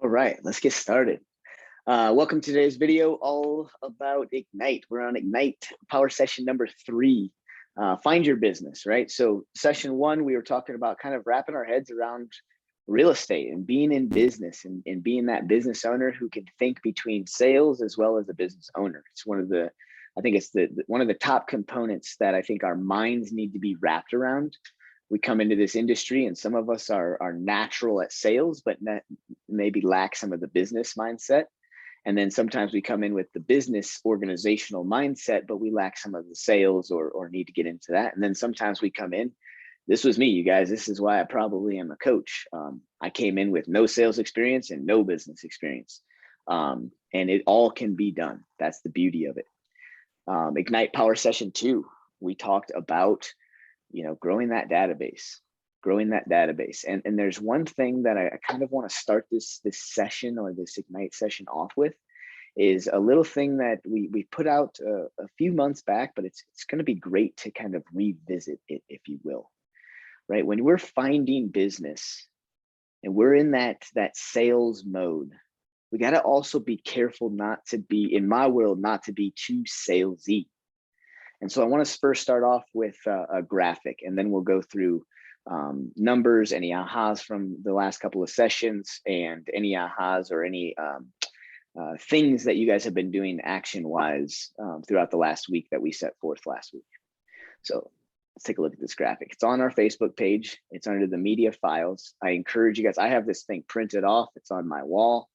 All right, let's get started. Welcome to today's video all about Ignite. We're on Ignite power session number 3. Find your business, right? So session 1, we were talking about kind of wrapping our heads around real estate and being in business and being that business owner who can think between sales as well as a business owner. It's one of the, I think it's one of the top components that I think our minds need to be wrapped around. We come into this industry and some of us are natural at sales, but maybe lack some of the business mindset. And then sometimes we come in with the business organizational mindset, but we lack some of the sales or need to get into that. And then sometimes we come in, this was me, you guys, this is why I probably am a coach. I came in with no sales experience and no business experience. And it all can be done. That's the beauty of it. Ignite Power Session 2, we talked about growing that database. And there's one thing that I kind of want to start this session or this Ignite session off with, is a little thing that we put out a few months back, but it's going to be great to kind of revisit it, if you will, right? When we're finding business and we're in that sales mode, we got to also be careful not to be, in my world, not to be too salesy. And so I want to first start off with a graphic, and then we'll go through numbers, any ahas from the last couple of sessions, and any ahas or any things that you guys have been doing action-wise throughout the last week that we set forth last week. So let's take a look at this graphic. It's on our Facebook page. It's under the media files. I encourage you guys, I have this thing printed off. It's on my wall.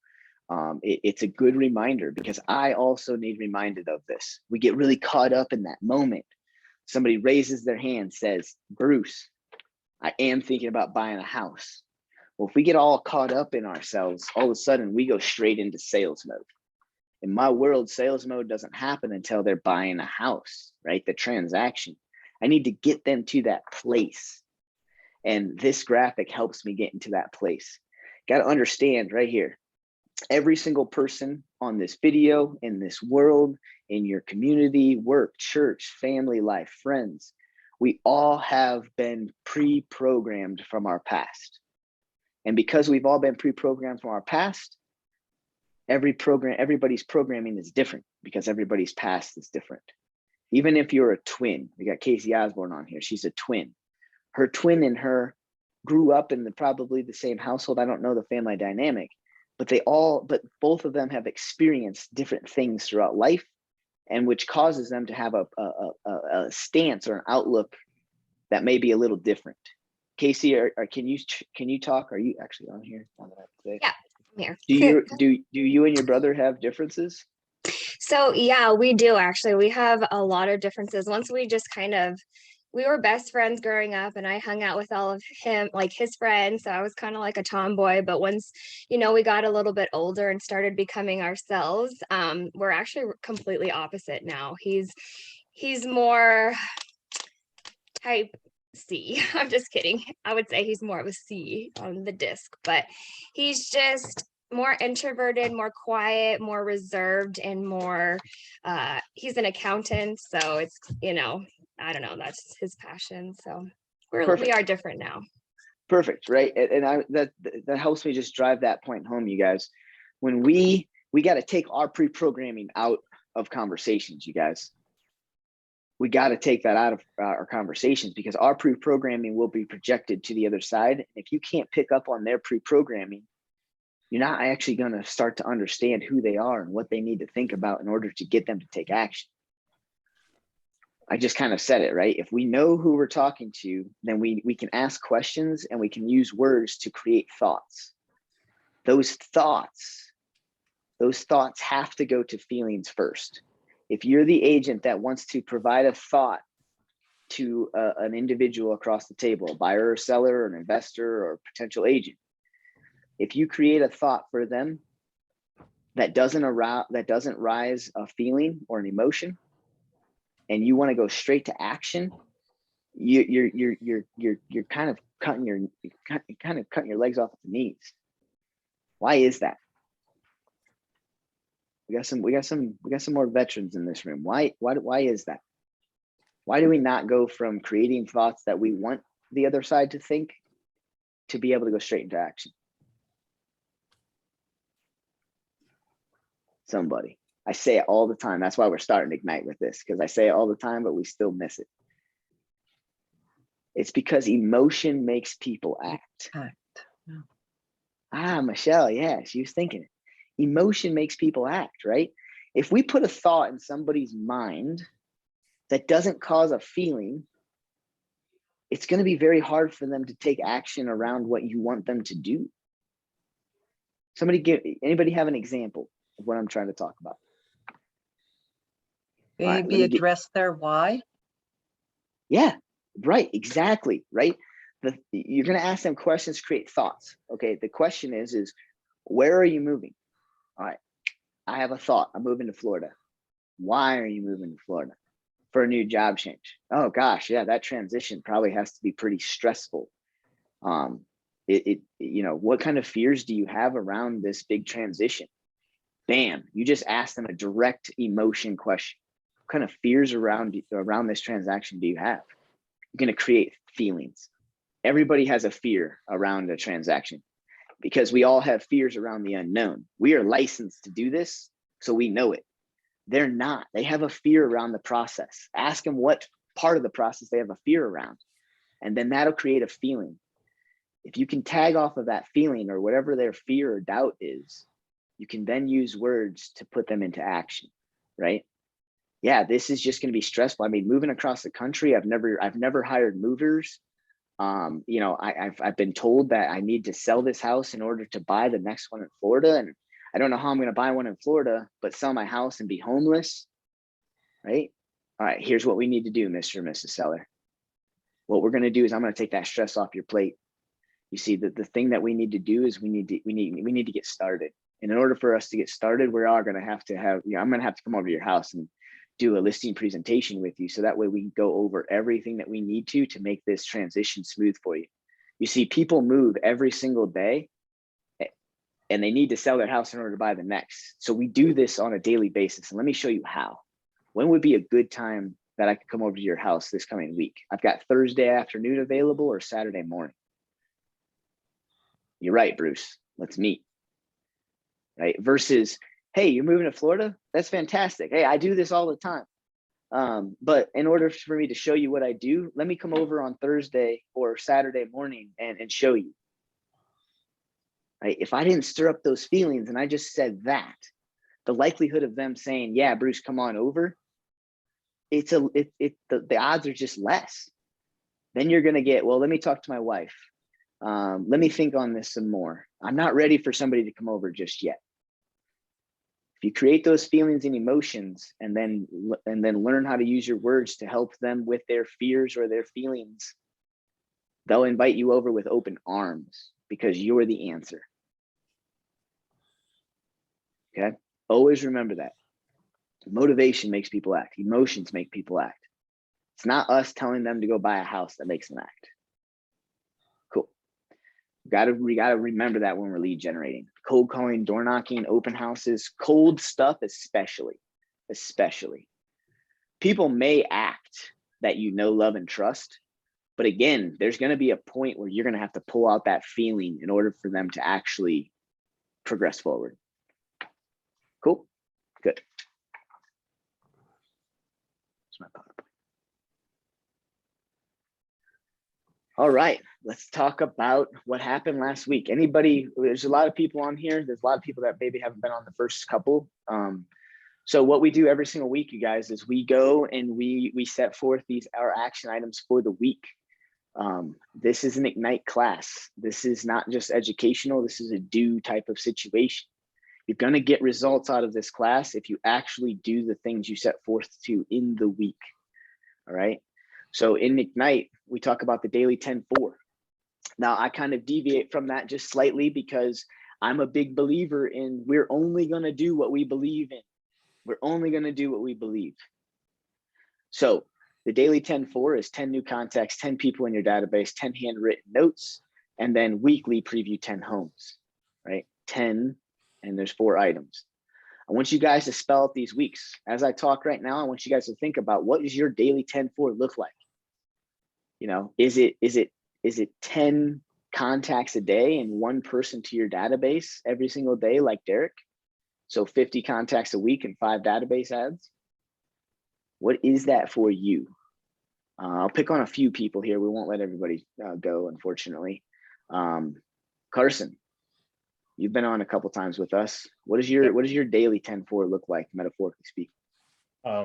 It's a good reminder because I also need reminded of this. We get really caught up in that moment. Somebody raises their hand, says, Bruce, I am thinking about buying a house. Well, if we get all caught up in ourselves, all of a sudden we go straight into sales mode. In my world, sales mode doesn't happen until they're buying a house, right? The transaction. I need to get them to that place. And this graphic helps me get into that place. Got to understand right here, every single person on this video, in this world, in your community, work, church, family life, friends, we all have been pre-programmed from our past. And because we've all been pre-programmed from our past, everybody's programming is different because everybody's past is different. Even if you're a twin, we got Casey Osborne on here, she's a twin. Her twin and her grew up in probably the same household. I don't know the family dynamic, but both of them have experienced different things throughout life, and which causes them to have a stance or an outlook that may be a little different. Casey, can you talk? Are you actually on here? Yeah, I'm here. Do you and your brother have differences? So yeah, we do actually. We have a lot of differences. Once we were best friends growing up, and I hung out with all of him, like his friends. So I was kind of like a tomboy. But once, we got a little bit older and started becoming ourselves, we're actually completely opposite now. He's more type C. I'm just kidding. I would say he's more of a C on the disc, but he's just more introverted, more quiet, more reserved, and more he's an accountant, so it's I don't know, that's his passion. So we are different now. Perfect, right? And that helps me just drive that point home, you guys. When we got to take our pre-programming out of conversations, you guys. We got to take that out of our conversations because our pre-programming will be projected to the other side. And if you can't pick up on their pre-programming, you're not actually going to start to understand who they are and what they need to think about in order to get them to take action. I just kind of said it, right? If we know who we're talking to, then we can ask questions and we can use words to create thoughts. Those thoughts have to go to feelings first. If you're the agent that wants to provide a thought to an individual across the table, a buyer or seller or an investor or potential agent, if you create a thought for them that doesn't rise a feeling or an emotion, and you want to go straight to action, you're kind of cutting your legs off at the knees. Why is that? We got some more veterans in this room. Why is that? Why do we not go from creating thoughts that we want the other side to think to be able to go straight into action? Somebody. I say it all the time. That's why we're starting Ignite with this, because I say it all the time, but we still miss it. It's because emotion makes people act. Yeah. Ah, Michelle, yeah, she was thinking it. Emotion makes people act, right? If we put a thought in somebody's mind that doesn't cause a feeling, it's going to be very hard for them to take action around what you want them to do. Anybody have an example of what I'm trying to talk about? Maybe address their why. Yeah, right, exactly, right? You're going to ask them questions, create thoughts. Okay, the question is where are you moving? All right, I have a thought. I'm moving to Florida. Why are you moving to Florida? For a new job change. Oh gosh, yeah, that transition probably has to be pretty stressful. What kind of fears do you have around this big transition? Bam, you just ask them a direct emotion question. What kind of fears around this transaction do you have? You're going to create feelings. Everybody has a fear around a transaction because we all have fears around the unknown. We are licensed to do this, so we know it. They're not. They have a fear around the process. Ask them what part of the process they have a fear around, and then that'll create a feeling. If you can tag off of that feeling or whatever their fear or doubt is, you can then use words to put them into action, right? Yeah, this is just going to be stressful. I mean, moving across the country, I've never hired movers. I've been told that I need to sell this house in order to buy the next one in Florida, and I don't know how I'm going to buy one in Florida, but sell my house and be homeless, right? All right, here's what we need to do, Mr. and Mrs. Seller. What we're going to do is I'm going to take that stress off your plate. You see, the thing that we need to do is we need to get started. And in order for us to get started, we are going to have, I'm going to have to come over to your house and do a listing presentation with you. So that way we can go over everything that we need to make this transition smooth for you. You see, people move every single day and they need to sell their house in order to buy the next. So we do this on a daily basis. And let me show you how. When would be a good time that I could come over to your house this coming week? I've got Thursday afternoon available or Saturday morning. You're right, Bruce. Let's meet. Right? Versus, hey, you're moving to Florida? That's fantastic. Hey, I do this all the time. But in order for me to show you what I do, let me come over on Thursday or Saturday morning and show you. Right? If I didn't stir up those feelings and I just said that, the likelihood of them saying, yeah, Bruce, come on over, the odds are just less. Then you're going to get, well, let me talk to my wife. Let me think on this some more. I'm not ready for somebody to come over just yet. If you create those feelings and emotions and then learn how to use your words to help them with their fears or their feelings, they'll invite you over with open arms because you're the answer. Okay? Always remember that. Motivation makes people act. Emotions make people act. It's not us telling them to go buy a house that makes them act. Cool. We gotta remember that when we're lead generating. Cold calling, door knocking, open houses, cold stuff especially. People may act that you know, love, and trust, but again, there's going to be a point where you're going to have to pull out that feeling in order for them to actually progress forward. Cool? Good. That's my PowerPoint. All right, let's talk about what happened last week. There's a lot of people on here. There's a lot of people that maybe haven't been on the first couple. So what we do every single week, you guys, is we go and we set forth our action items for the week. This is an Ignite class. This is not just educational. This is a do type of situation. You're going to get results out of this class if you actually do the things you set forth to in the week. All right. So in Ignite, we talk about the daily 10-4. Now I kind of deviate from that just slightly because I'm a big believer in we're only going to do what we believe in. We're only going to do what we believe. So the daily 10-4 is 10 new contacts, 10 people in your database, 10 handwritten notes, and then weekly preview 10 homes, right? 10, and there's 4 items. I want you guys to spell out these weeks. As I talk right now, I want you guys to think about what does your daily 10-4 look like? You know, is it 10 contacts a day and 1 person to your database every single day like Derek? So 50 contacts a week and 5 database ads. What is that for you? I'll pick on a few people here. We won't let everybody go, unfortunately. Carson, you've been on a couple times with us. What does your daily 10-4 look like, metaphorically speaking?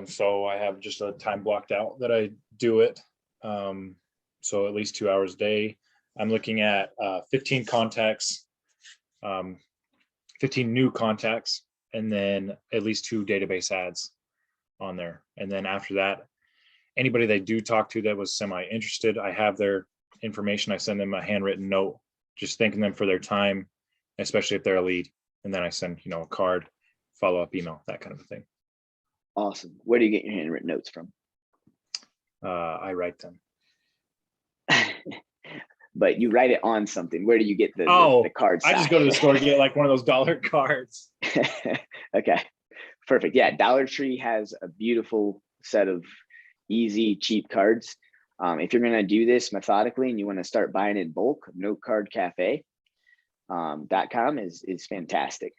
So I have just a time blocked out that I do it. So at least 2 hours a day. I'm looking at 15 contacts, 15 new contacts, and then at least 2 database ads on there. And then after that, anybody they do talk to that was semi-interested, I have their information. I send them a handwritten note, just thanking them for their time, especially if they're a lead. And then I send, a card, follow-up email, that kind of a thing. Awesome. Where do you get your handwritten notes from? I write them. But you write it on something. Where do you get the card size? I just go to the store and get like one of those dollar cards. Okay, perfect. Yeah, Dollar Tree has a beautiful set of easy, cheap cards. If you're going to do this methodically and you want to start buying in bulk, notecardcafe.com is fantastic.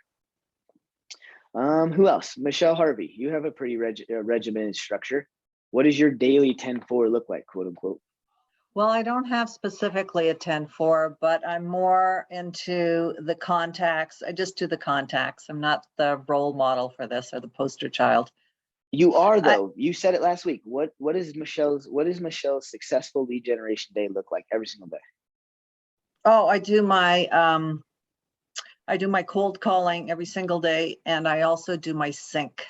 Who else? Michelle Harvey, you have a pretty regimented structure. What does your daily 10-4 look like, quote unquote? Well, I don't have specifically a 10-4, but I'm more into the contacts. I just do the contacts. I'm not the role model for this or the poster child. You are, though. You said it last week. What is Michelle's successful lead generation day look like every single day? Oh, I do my cold calling every single day, and I also do my sync.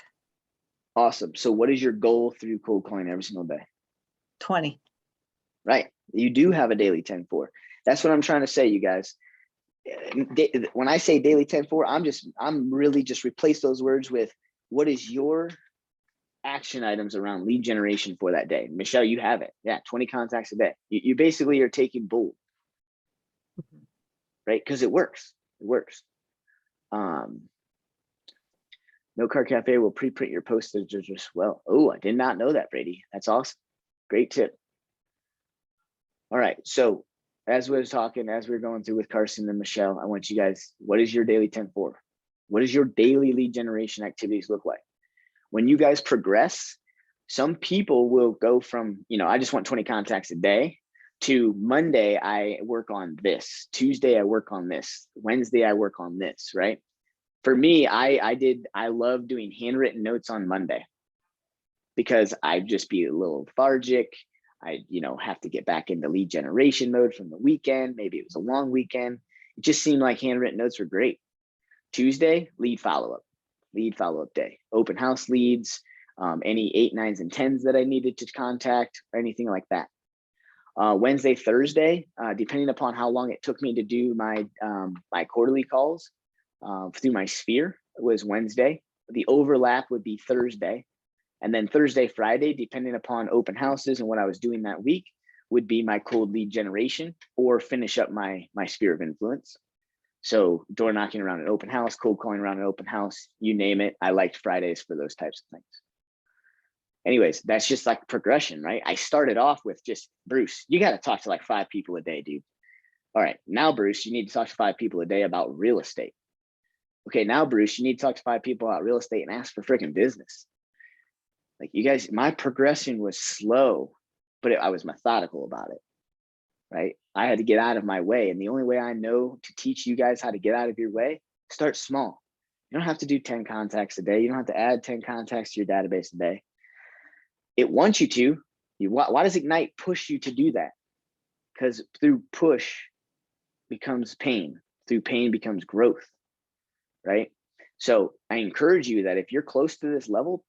Awesome. So what is your goal through cold calling every single day? 20. Right. You do have a daily 10-4. That's what I'm trying to say, you guys. When I say daily 10-4, I'm really just replace those words with what is your action items around lead generation for that day. Michelle, you have it. Yeah, 20 contacts a day. You basically are taking bold, right? Because it works. It works. No Card Cafe will pre-print your postage as well. Oh, I did not know that, Brady. That's awesome. Great tip. All right. So as we were going through with Carson and Michelle, I want you guys, what is your daily 10-4? What does your daily lead generation activities look like? When you guys progress, some people will go from, I just want 20 contacts a day to Monday, I work on this. Tuesday, I work on this. Wednesday, I work on this, right? For me, I love doing handwritten notes on Monday because I'd just be a little lethargic. I, have to get back into lead generation mode from the weekend. Maybe it was a long weekend. It just seemed like handwritten notes were great. Tuesday, lead follow-up day, open house leads, any 8, 9s, and 10s that I needed to contact or anything like that. Wednesday, Thursday, depending upon how long it took me to do my quarterly calls through my sphere was Wednesday. The overlap would be Thursday. And then Thursday, Friday, depending upon open houses and what I was doing that week, would be my cold lead generation or finish up my sphere of influence. So door knocking around an open house, cold calling around an open house, you name it. I liked Fridays for those types of things. Anyways, that's just like progression, right? I started off with just, Bruce, you got to talk to like 5 people a day, dude. All right, now, Bruce, you need to talk to 5 people a day about real estate. Okay, now, Bruce, you need to talk to 5 people about real estate and ask for freaking business. Like you guys, my progression was slow, but I was methodical about it, right? I had to get out of my way. And the only way I know to teach you guys how to get out of your way, start small. You don't have to do 10 contacts a day. You don't have to add 10 contacts to your database a day. It wants you to. Why does Ignite push you to do that? Because through push becomes pain. Through pain becomes growth, right? So I encourage you that if you're close to this level,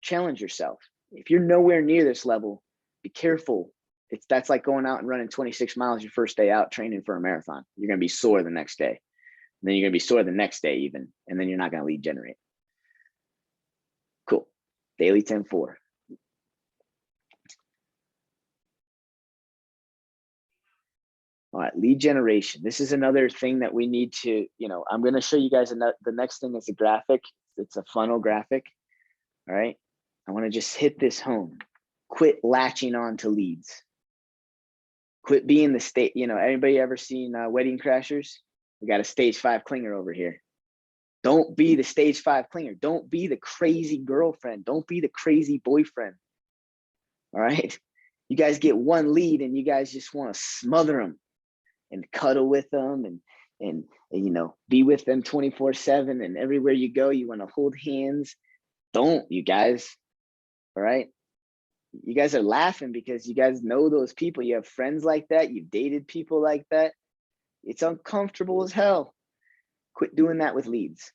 challenge yourself. If you're nowhere near this level, be careful. That's like going out and running 26 miles your first day out training for a marathon. You're going to be sore the next day. And then you're going to be sore the next day even. And then you're not going to lead generate. Cool. Daily 10-4. All right, lead generation. This is another thing that we need to, I'm going to show you guys the next thing is a graphic. It's a funnel graphic. All right. I want to just hit this home. Quit latching on to leads. Quit being the state. Anybody ever seen Wedding Crashers? We got a stage 5 clinger over here. Don't be the stage 5 clinger. Don't be the crazy girlfriend. Don't be the crazy boyfriend. All right. You guys get one lead and you guys just want to smother them and cuddle with them and you know, be with them 24/7, and everywhere you go, you want to hold hands. Don't, you guys. All right. You guys are laughing because you guys know those people. You have friends like that. You've dated people like that. It's uncomfortable as hell. Quit doing that with leads.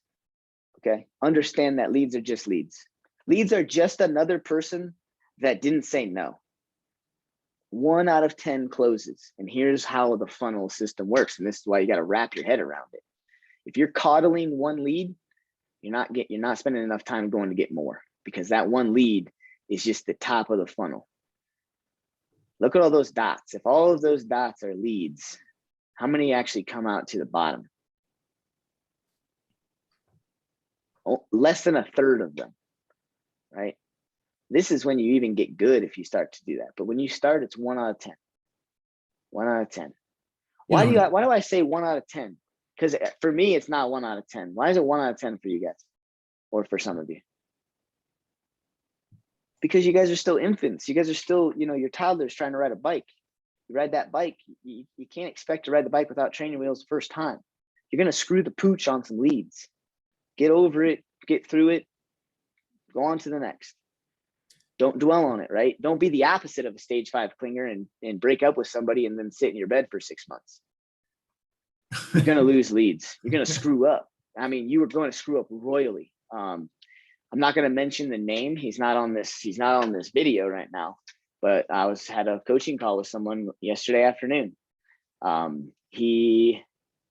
Okay. Understand that leads are just leads. Leads are just another person that didn't say no. 1 out of 10 closes. And here's how the funnel system works. And this is why you got to wrap your head around it. If you're coddling one lead, you're not spending enough time going to get more, because that one lead is just the top of the funnel. Look at all those dots. If all of those dots are leads, how many actually come out to the bottom? Oh, less than a third of them, right? This is when you even get good if you start to do that. But when you start, it's 1 out of 10. 1 out of 10. Why do I say 1 out of 10? Because for me, it's not 1 out of 10. Why is it 1 out of 10 for you guys, or for some of you? Because you guys are still infants. You guys are still, you know, your toddlers trying to ride a bike. You ride that bike, you can't expect to ride the bike without training wheels the first time. You're going to screw the pooch on some leads. Get over it, get through it, go on to the next. Don't dwell on it, right? Don't be the opposite of a stage 5 clinger and break up with somebody and then sit in your bed for 6 months. You're going to lose leads. You're going to screw up. I mean, you were going to screw up royally. I'm not going to mention the name. He's not on this video right now, but I had a coaching call with someone yesterday afternoon. He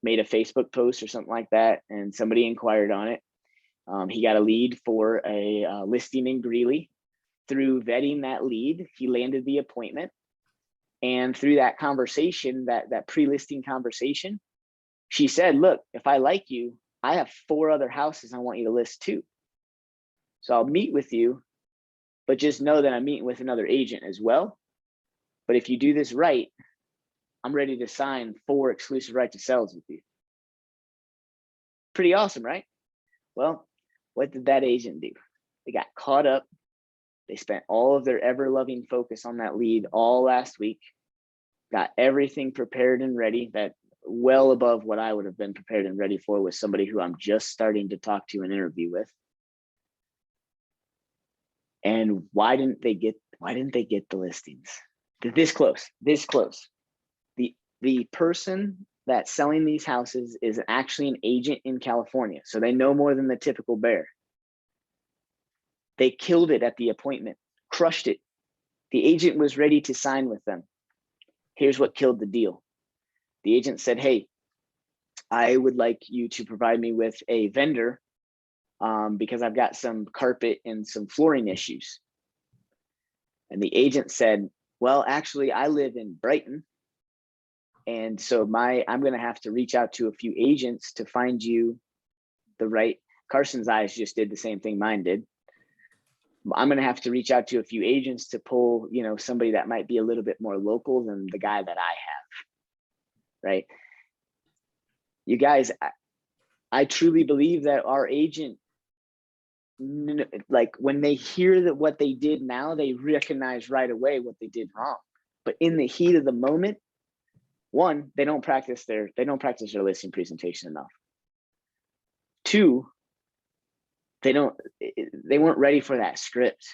made a Facebook post or something like that, and somebody inquired on it. He got a lead for a listing in Greeley. Through vetting that lead, he landed the appointment. And through that conversation, that pre-listing conversation, she said, look, if I like you, I have 4 other houses I want you to list too. So I'll meet with you, but just know that I'm meeting with another agent as well. But if you do this right, I'm ready to sign 4 exclusive right to sells with you. Pretty awesome, right? Well, what did that agent do? They got caught up. They spent all of their ever-loving focus on that lead all last week, got everything prepared and ready, that well above what I would have been prepared and ready for with somebody who I'm just starting to talk to and interview with. And why didn't they get the listings? This close. The person that's selling these houses is actually an agent in California, so they know more than the typical bear. They killed it at the appointment, crushed it. The agent was ready to sign with them. Here's what killed the deal. The agent said, hey, I would like you to provide me with a vendor because I've got some carpet and some flooring issues. And the agent said, well, actually, I live in Brighton. And so I'm going to have to reach out to a few agents to find you the right. Carson's eyes just did the same thing mine did. I'm going to have to reach out to a few agents to pull, you know, somebody that might be a little bit more local than the guy that I have. Right. You guys, I truly believe that our agent, like when they hear that what they did now, they recognize right away what they did wrong. But in the heat of the moment, one, they don't practice their listing presentation enough. 2, they weren't ready for that script,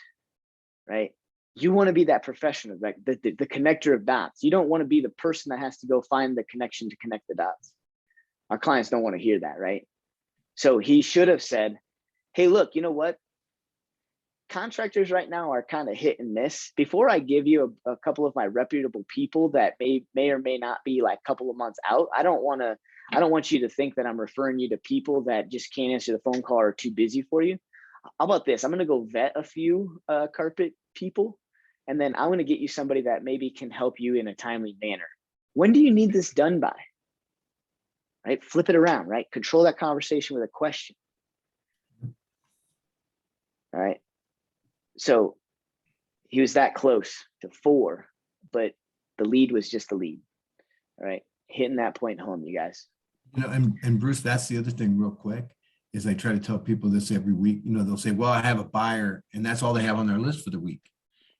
right? You want to be that professional, like the connector of dots. You don't want to be the person that has to go find the connection to connect the dots. Our clients don't want to hear that, right? So he should have said, hey, look, you know what? Contractors right now are kind of hit and miss. Before I give you a couple of my reputable people that may or may not be like a couple of months out, I don't want you to think that I'm referring you to people that just can't answer the phone call or are too busy for you. How about this? I'm going to go vet a few carpet people, and then I'm going to get you somebody that maybe can help you in a timely manner. When do you need this done by? Right? Flip it around, right? Control that conversation with a question. All right. So he was that close to 4, but the lead was just the lead. All right. Hitting that point home, you guys. You know, and Bruce, that's the other thing real quick is I try to tell people this every week. You know, they'll say, well, I have a buyer, and that's all they have on their list for the week.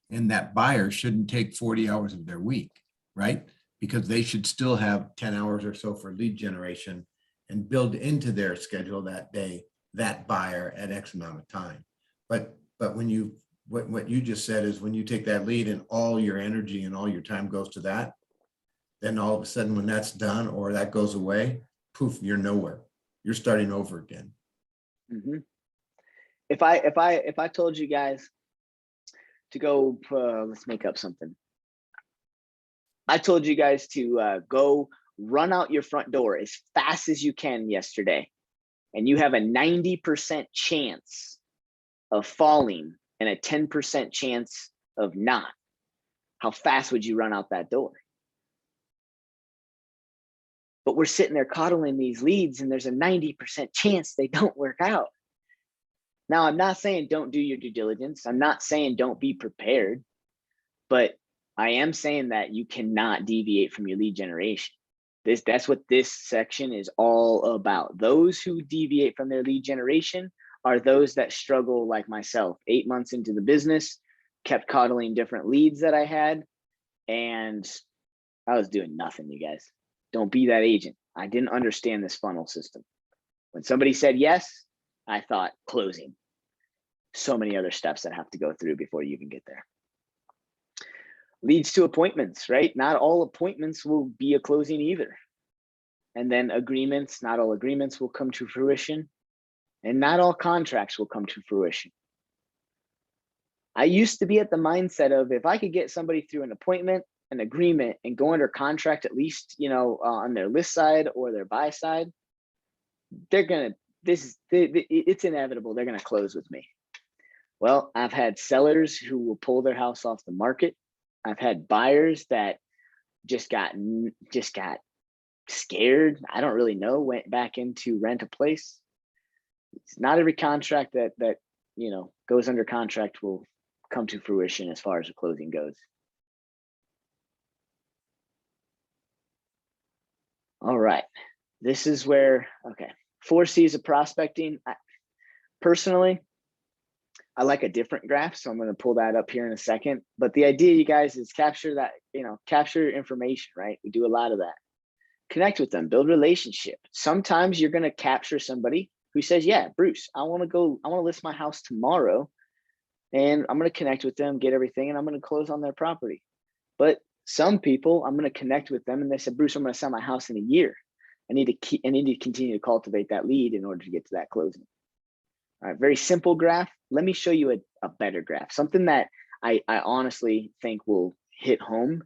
And that buyer shouldn't take 40 hours of their week, right? Because they should still have 10 hours or so for lead generation and build into their schedule that day, that buyer at X amount of time. But when you, what you just said is when you take that lead and all your energy and all your time goes to that, then all of a sudden when that's done or that goes away, poof, you're nowhere. You're starting over again. Mm-hmm. If I told you guys to go, let's make up something. I told you guys to go run out your front door as fast as you can yesterday, and you have a 90% chance of falling and a 10% chance of not. How fast would you run out that door? But we're sitting there coddling these leads, and there's a 90% chance they don't work out. Now, I'm not saying don't do your due diligence. I'm not saying don't be prepared, but I am saying that you cannot deviate from your lead generation. That's what this section is all about. Those who deviate from their lead generation are those that struggle like myself. 8 months into the business, kept coddling different leads that I had, and I was doing nothing, you guys. Don't be that agent. I didn't understand this funnel system. When somebody said yes, I thought closing. So many other steps that have to go through before you even get there. Leads to appointments, right? Not all appointments will be a closing either. And then agreements, not all agreements will come to fruition. And not all contracts will come to fruition. I used to be at the mindset of if I could get somebody through an appointment, an agreement, and go under contract, at least, you know, on their list side or their buy side, they're gonna, it's inevitable, they're gonna close with me. Well, I've had sellers who will pull their house off the market. I've had buyers that just got scared. I don't really know, went back into rent a place. It's not every contract that you know goes under contract will come to fruition as far as the closing goes. All right, this is where, okay, 4 C's of prospecting. Personally, I like a different graph, so I'm going to pull that up here in a second. But the idea, you guys, is capture that, you know, capture information, right? We do a lot of that. Connect with them, build relationship. Sometimes you're going to capture somebody who says, yeah, Bruce, I want to list my house tomorrow, and I'm going to connect with them, get everything, and I'm going to close on their property. But some people, I'm going to connect with them, and they said, Bruce, I'm going to sell my house in a year. I need to continue to cultivate that lead in order to get to that closing. All right, very simple graph. Let me show you a better graph, something that I honestly think will hit home,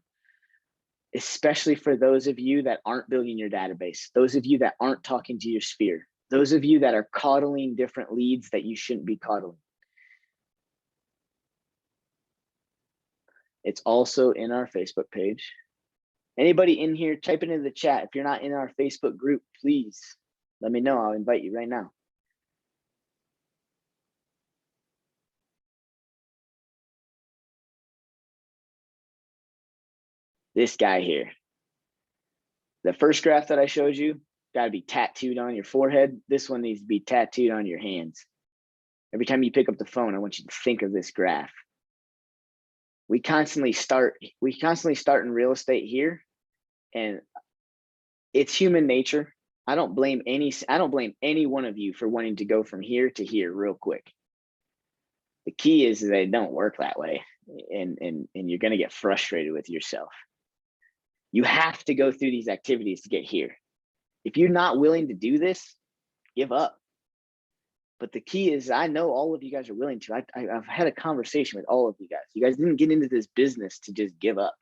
especially for those of you that aren't building your database, those of you that aren't talking to your sphere, those of you that are coddling different leads that you shouldn't be coddling. It's also in our Facebook page. Anybody in here, type it into the chat. If you're not in our Facebook group, please let me know. I'll invite you right now. This guy here. The first graph that I showed you, got to be tattooed on your forehead. This one needs to be tattooed on your hands. Every time you pick up the phone, I want you to think of this graph. We constantly start in real estate here, and it's human nature. I don't blame any one of you for wanting to go from here to here real quick. The key is that it don't work that way, and you're going to get frustrated with yourself. You have to go through these activities to get here. If you're not willing to do this, give up. But the key is, I know all of you guys are willing to. I've had a conversation with all of you guys. You guys didn't get into this business to just give up.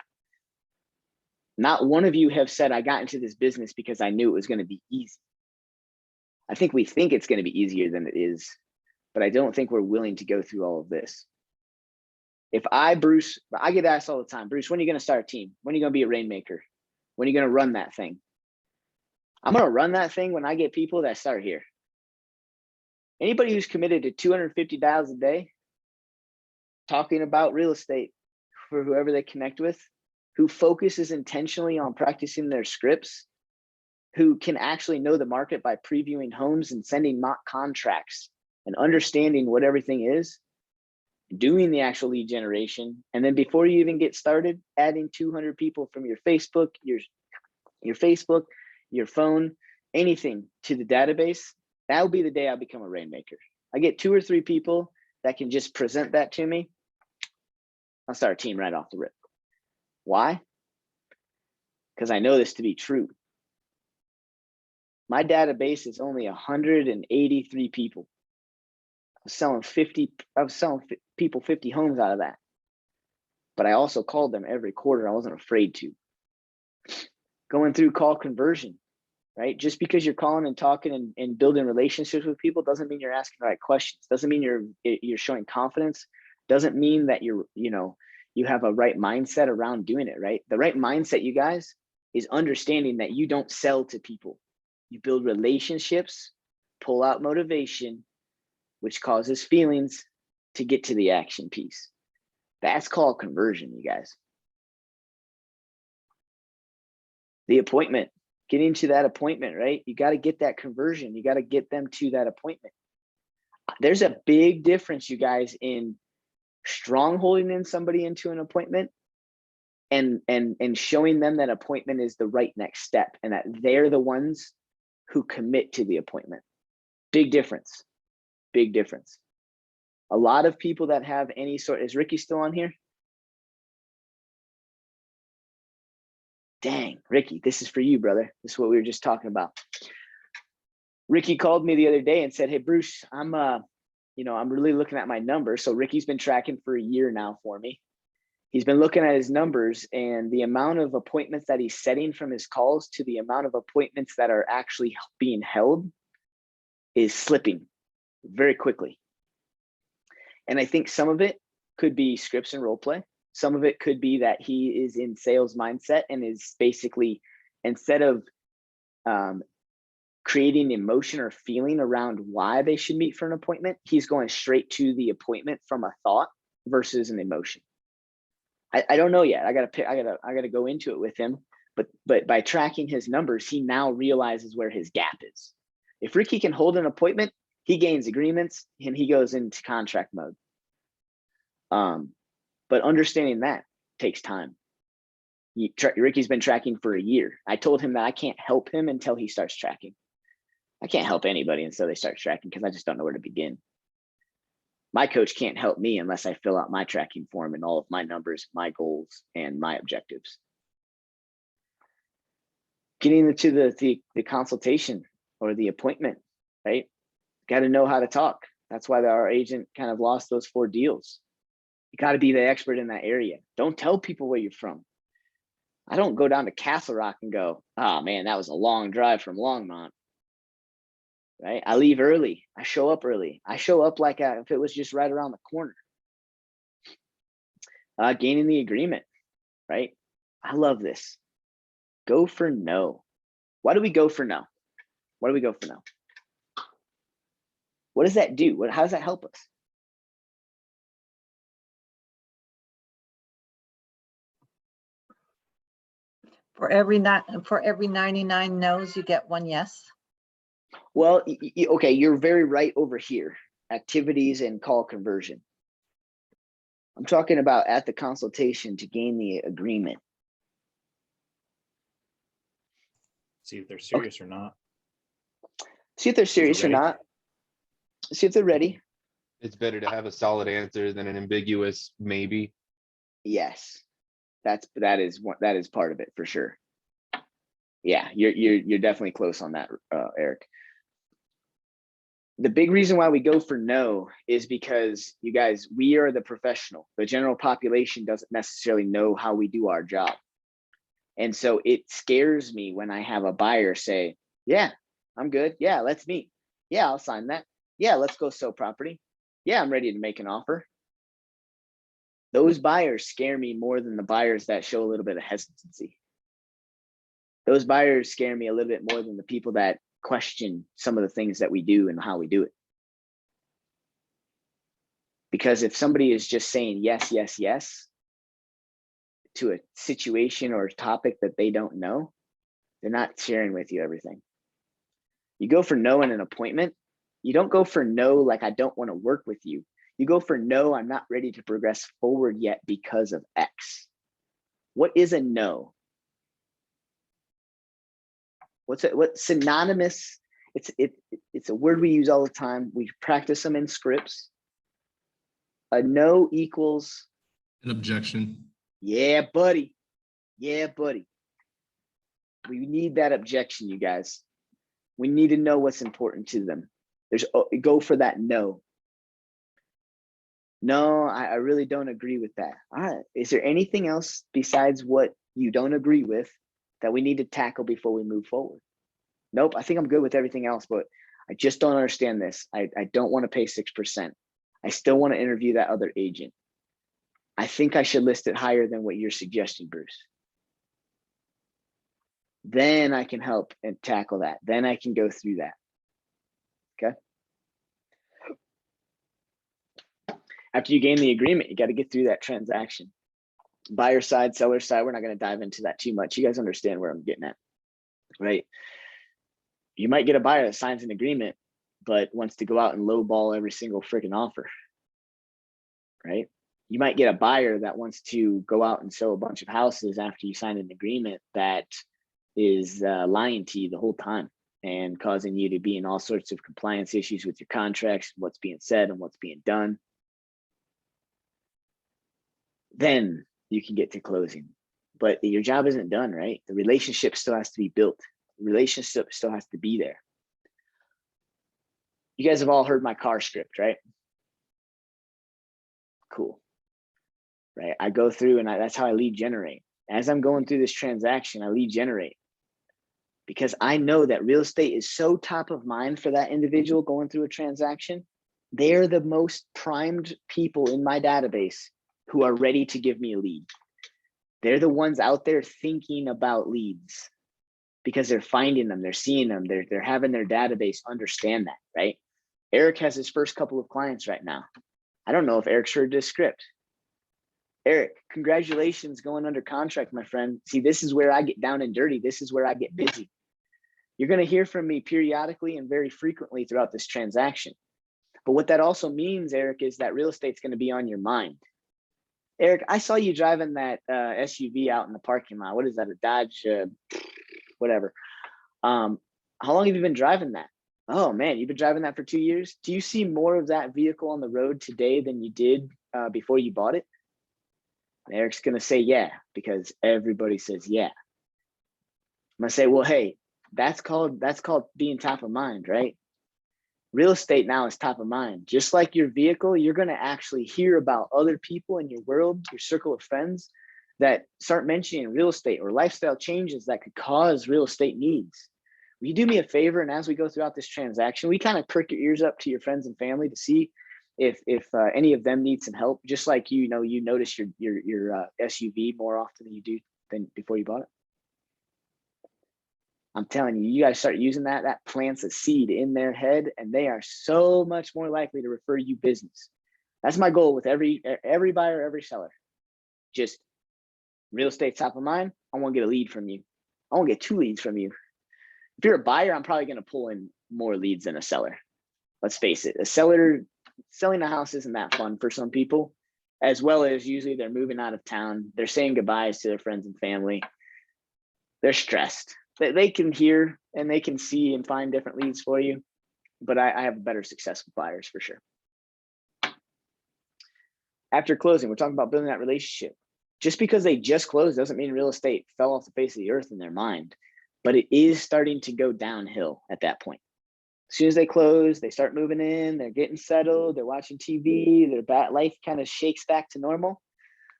Not one of you have said, I got into this business because I knew it was going to be easy. I think we think it's going to be easier than it is, but I don't think we're willing to go through all of this. Bruce, I get asked all the time, Bruce, when are you going to start a team? When are you going to be a rainmaker? When are you going to run that thing? I'm going to run that thing when I get people that start here. Anybody who's committed to $250 a day, talking about real estate for whoever they connect with, who focuses intentionally on practicing their scripts, who can actually know the market by previewing homes and sending mock contracts and understanding what everything is, doing the actual lead generation. And then before you even get started, adding 200 people from your Facebook, your phone, anything to the database, that will be the day I become a rainmaker. I get 2 or 3 people that can just present that to me. I'll start a team right off the rip. Why? Because I know this to be true. My database is only 183 people. I was selling people 50 homes out of that. But I also called them every quarter. I wasn't afraid to. Going through call conversion, right? Just because you're calling and talking and building relationships with people doesn't mean you're asking the right questions. Doesn't mean you're showing confidence. Doesn't mean that you have a right mindset around doing it, right? The right mindset, you guys, is understanding that you don't sell to people. You build relationships, pull out motivation, which causes feelings to get to the action piece. That's called conversion, you guys. The appointment, getting to that appointment, right? You got to get that conversion. You got to get them to that appointment. There's a big difference, you guys, in strongholding in somebody into an appointment and showing them that appointment is the right next step and that they're the ones who commit to the appointment. Big difference. Big difference. A lot of people that have any sort, is Ricky still on here? Dang, Ricky, this is for you, brother. This is what we were just talking about. Ricky called me the other day and said, hey, Bruce, I'm really looking at my numbers. So Ricky's been tracking for a year now for me. He's been looking at his numbers and the amount of appointments that he's setting from his calls to the amount of appointments that are actually being held is slipping very quickly. And I think some of it could be scripts and role play. Some of it could be that he is in sales mindset and is basically, instead of creating emotion or feeling around why they should meet for an appointment, he's going straight to the appointment from a thought versus an emotion. I don't know yet. I gotta go into it with him. But by tracking his numbers, he now realizes where his gap is. If Ricky can hold an appointment, he gains agreements and he goes into contract mode. But understanding that takes time. Ricky's been tracking for a year. I told him that I can't help him until he starts tracking. I can't help anybody until they start tracking because I just don't know where to begin. My coach can't help me unless I fill out my tracking form and all of my numbers, my goals, and my objectives. Getting into the consultation or the appointment, right? Got to know how to talk. That's why our agent kind of lost those 4 deals. You got to be the expert in that area. Don't tell people where you're from. I don't go down to Castle Rock and go, oh man, that was a long drive from Longmont. Right? I leave early. I show up early. I show up like if it was just right around the corner. Gaining the agreement, right? I love this. Go for no. Why do we go for no? Why do we go for no? What does that do? How does that help us? For every 99 no's, you get 1 yes. Well, okay, you're very right over here. Activities and call conversion. I'm talking about at the consultation to gain the agreement. See if they're serious or not. See if they're serious or ready. not. See if they're ready. It's better to have a solid answer than an ambiguous maybe. Yes, that is part of it for sure. Yeah, you're definitely close on that, Eric. The big reason why we go for no is because, you guys, we are the professional. The general population doesn't necessarily know how we do our job. And so it scares me when I have a buyer say, yeah, I'm good. Yeah, let's meet. Yeah, I'll sign that. Yeah, let's go sell property. Yeah, I'm ready to make an offer. Those buyers scare me more than the buyers that show a little bit of hesitancy. Those buyers scare me a little bit more than the people that question some of the things that we do and how we do it. Because if somebody is just saying yes, yes, yes to a situation or a topic that they don't know, They're not sharing with you everything. You go for no in an appointment. You don't go for no like I don't want to work with you. You go for no, I'm not ready to progress forward yet because of X. What is a no? What's synonymous? It's a word we use all the time. We practice them in scripts. A no equals An objection. yeah, buddy. Yeah, buddy. We need that objection, you guys. We need to know what's important to them. Go for that no. No, I really don't agree with that. All right. Is there anything else besides what you don't agree with that we need to tackle before we move forward? Nope, I think I'm good with everything else, but I just don't understand this. I don't want to pay 6%. I still want to interview that other agent. I think I should list it higher than what you're suggesting, Bruce. Then I can help and tackle that. Then I can go through that. Okay. After you gain the agreement, you got to get through that transaction. Buyer side, seller side, we're not going to dive into that too much. You guys understand where I'm getting at, right? You might get a buyer that signs an agreement, but wants to go out and lowball every single freaking offer, right? You might get a buyer that wants to go out and sell a bunch of houses after you sign an agreement that is lying to you the whole time and causing you to be in all sorts of compliance issues with your contracts, what's being said and what's being done. Then you can get to closing, but your job isn't done, right? The relationship still has to be built. The relationship still has to be there. You guys have all heard my car script, right? Cool. Right. I go through and that's how I lead generate. As I'm going through this transaction, I lead generate because I know that real estate is so top of mind for that individual going through a transaction. They're the most primed people in my database who are ready to give me a lead. They're the ones out there thinking about leads because they're finding them, they're seeing them, they're having their database understand that, right? Eric has his first couple of clients right now. I don't know if Eric's heard this script. Eric, congratulations going under contract, my friend. See, this is where I get down and dirty. This is where I get busy. You're going to hear from me periodically and very frequently throughout this transaction. But what that also means, Eric, is that real estate's going to be on your mind. Eric, I saw you driving that SUV out in the parking lot. What is that, a Dodge, whatever. How long have you been driving that? Oh man, you've been driving that for 2 years. Do you see more of that vehicle on the road today than you did before you bought it? And Eric's going to say, yeah, because everybody says, yeah. I'm going to say, well, hey, that's called being top of mind, right? Real estate now is top of mind. Just like your vehicle, you're going to actually hear about other people in your world, your circle of friends that start mentioning real estate or lifestyle changes that could cause real estate needs. Will you do me a favor? And as we go throughout this transaction, we kind of perk your ears up to your friends and family to see if any of them need some help, just like you notice your SUV more often than you do than before you bought it. I'm telling you, you guys start using that plants a seed in their head, and they are so much more likely to refer you business. That's my goal with every buyer, every seller. Just real estate top of mind. I want to get a lead from you. I want to get 2 leads from you. If you're a buyer, I'm probably going to pull in more leads than a seller. Let's face it, a seller selling a house isn't that fun for some people, as well as usually they're moving out of town. They're saying goodbyes to their friends and family. They're stressed. They can hear and they can see and find different leads for you, but I have better success with buyers for sure. After closing, we're talking about building that relationship. Just because they just closed doesn't mean real estate fell off the face of the earth in their mind, but it is starting to go downhill at that point. As soon as they close, they start moving in, they're getting settled, they're watching TV, their life kind of shakes back to normal.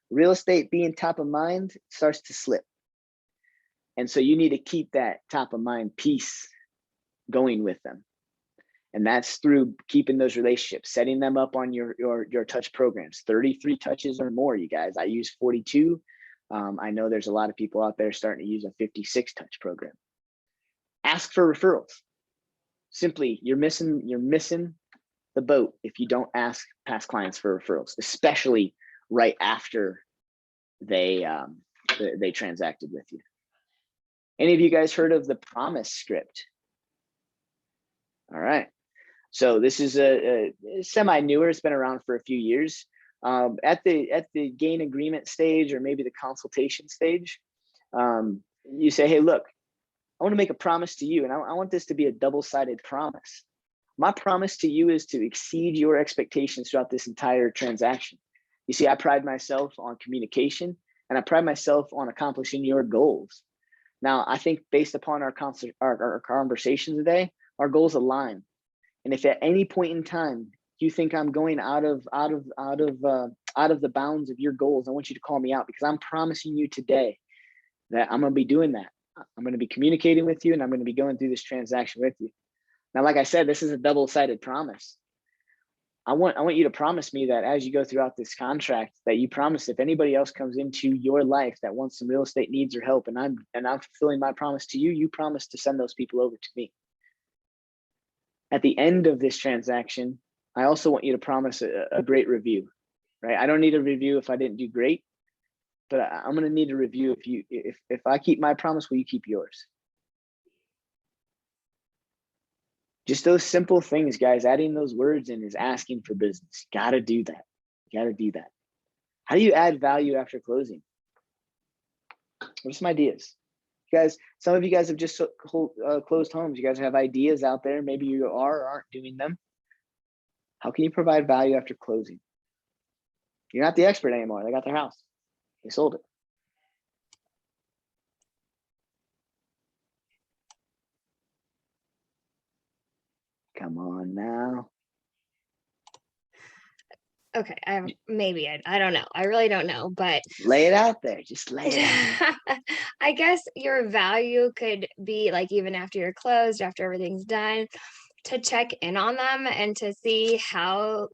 Real estate being top of mind starts to slip. And so you need to keep that top of mind piece going with them. And that's through keeping those relationships, setting them up on your touch programs, 33 touches or more, you guys. I use 42. I know there's a lot of people out there starting to use a 56 touch program. Ask for referrals. Simply, you're missing the boat if you don't ask past clients for referrals, especially right after they transacted with you. Any of you guys heard of the promise script? All right. So this is a semi-newer, it's been around for a few years. At the gain agreement stage, or maybe the consultation stage, you say, hey, look, I want to make a promise to you, and I want this to be a double-sided promise. My promise to you is to exceed your expectations throughout this entire transaction. You see, I pride myself on communication, and I pride myself on accomplishing your goals. Now, I think based upon our conversation today, our goals align. And if at any point in time you think I'm going out of the bounds of your goals, I want you to call me out, because I'm promising you today that I'm going to be doing that. I'm going to be communicating with you, and I'm going to be going through this transaction with you. Now, like I said, this is a double-sided promise. I want you to promise me that as you go throughout this contract, that you promise if anybody else comes into your life that wants some real estate needs or help, and I'm fulfilling my promise to you, you promise to send those people over to me. At the end of this transaction, I also want you to promise a great review, right? I don't need a review if I didn't do great, but I'm going to need a review if I keep my promise, will you keep yours? Just those simple things, guys. Adding those words in is asking for business. You got to do that. You got to do that. How do you add value after closing? What are some ideas? Guys, some of you guys have just closed homes. You guys have ideas out there. Maybe you are or aren't doing them. How can you provide value after closing? You're not the expert anymore. They got their house. They sold it. Come on now. Okay, I don't know. I really don't know, but Lay it out there. Just lay it out. I guess your value could be like, even after you're closed, after everything's done, to check in on them and to see how,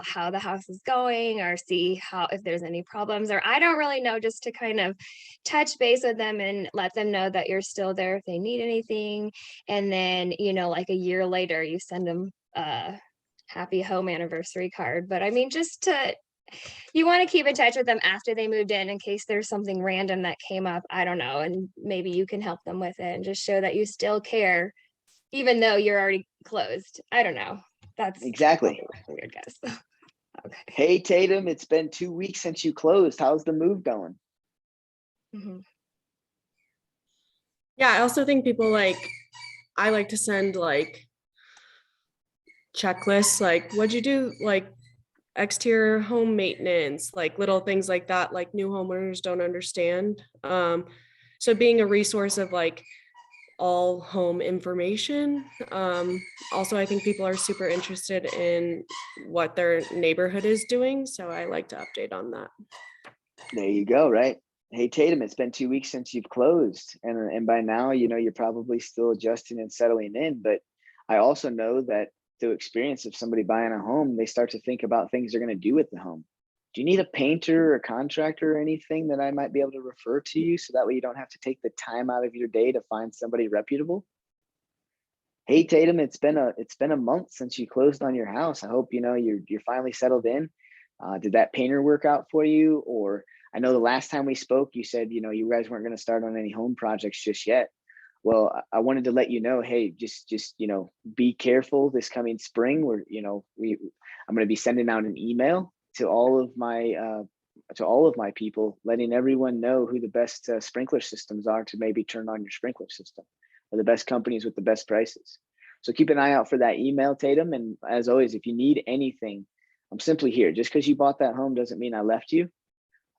how the house is going, or see if there's any problems, or I don't really know, just to kind of touch base with them and let them know that you're still there if they need anything. And then, like a year later, you send them happy home anniversary card. But I mean, you want to keep in touch with them after they moved in case there's something random that came up, I don't know, and maybe you can help them with it and just show that you still care, even though you're already closed. I don't know. That's exactly a weird guess. Okay. Hey, Tatum, it's been 2 weeks since you closed. How's the move going? Mm-hmm. Yeah, I also think people I like to send checklists, like what'd you do, like exterior home maintenance, like little things like that, like new homeowners don't understand. So being a resource of all home information. Also, I think people are super interested in what their neighborhood is doing, so I like to update on that. There you go, right? Hey, Tatum, it's been 2 weeks since you've closed, and by now, you're probably still adjusting and settling in, but I also know that through experience of somebody buying a home, they start to think about things they're going to do with the home. Do you need a painter or contractor or anything that I might be able to refer to you, so that way you don't have to take the time out of your day to find somebody reputable? Hey, Tatum, it's been a month since you closed on your house. I hope you're finally settled in. Did that painter work out for you? Or I know the last time we spoke, you said you guys weren't going to start on any home projects just yet. Well, I wanted to let you know, hey, just be careful this coming spring. I'm going to be sending out an email to all of my people, letting everyone know who the best sprinkler systems are to maybe turn on your sprinkler system, or the best companies with the best prices. So keep an eye out for that email, Tatum. And as always, if you need anything, I'm simply here. Just because you bought that home doesn't mean I left you.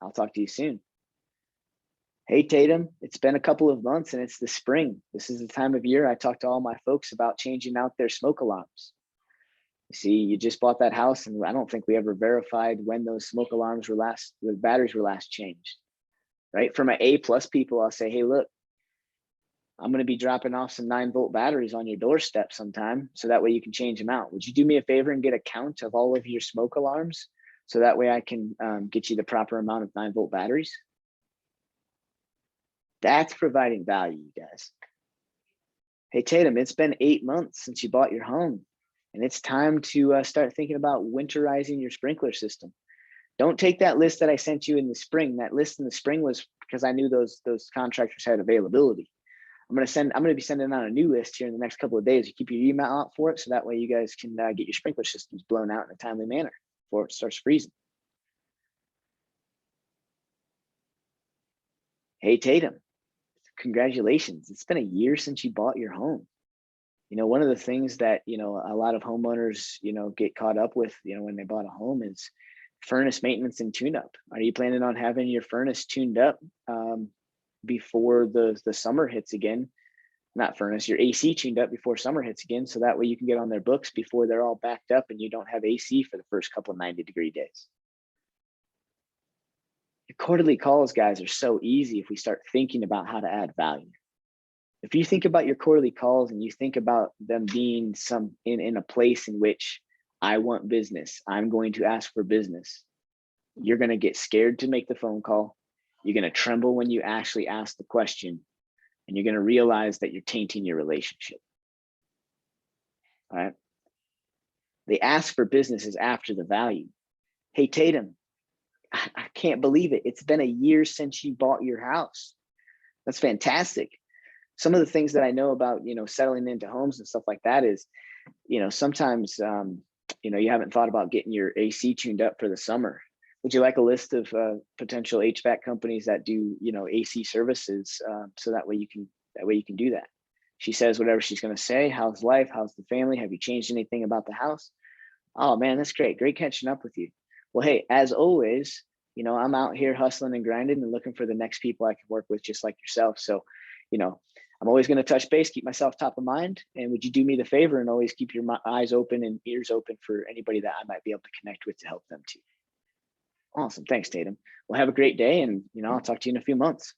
I'll talk to you soon. Hey, Tatum, it's been a couple of months and it's the spring. This is the time of year I talk to all my folks about changing out their smoke alarms. You see, you just bought that house, and I don't think we ever verified when those smoke alarms the batteries were last changed, right? For my A+ people, I'll say, hey, look, I'm going to be dropping off some 9-volt batteries on your doorstep sometime, so that way you can change them out. Would you do me a favor and get a count of all of your smoke alarms, so that way I can get you the proper amount of 9-volt batteries? That's providing value, you guys. Hey, Tatum, it's been 8 months since you bought your home, and it's time to start thinking about winterizing your sprinkler system. Don't take that list that I sent you in the spring. That list in the spring was because I knew those contractors had availability. I'm gonna be sending out a new list here in the next couple of days. You keep your email out for it, so that way you guys can get your sprinkler systems blown out in a timely manner before it starts freezing. Hey Tatum, congratulations! It's been a year since you bought your home. You know, one of the things that, you know, a lot of homeowners, you know, get caught up with, you know, when they bought a home is furnace maintenance and tune-up. Are you planning on having your furnace tuned up before the summer hits again? Not furnace, your AC tuned up before summer hits again, so that way you can get on their books before they're all backed up and you don't have AC for the first couple of 90-degree days. Your quarterly calls, guys, are so easy if we start thinking about how to add value. If you think about your quarterly calls and you think about them being in a place in which I want business, I'm going to ask for business, you're going to get scared to make the phone call. You're going to tremble when you actually ask the question, and you're going to realize that you're tainting your relationship. All right. The ask for business is after the value. Hey, Tatum, I can't believe it. It's been a year since you bought your house. That's fantastic. Some of the things that I know about, you know, settling into homes and stuff like that is, you know, sometimes, you know, you haven't thought about getting your AC tuned up for the summer. Would you like a list of potential HVAC companies that do, you know, AC services, so that way you can do that? She says whatever she's going to say. How's life? How's the family? Have you changed anything about the house? Oh man, that's great. Great catching up with you. Well, hey, as always, you know, I'm out here hustling and grinding and looking for the next people I can work with, just like yourself. So, you know, I'm always going to touch base, keep myself top of mind. And would you do me the favor and always keep your eyes open and ears open for anybody that I might be able to connect with to help them too. Awesome. Thanks, Tatum. Well, have a great day. And, you know, I'll talk to you in a few months.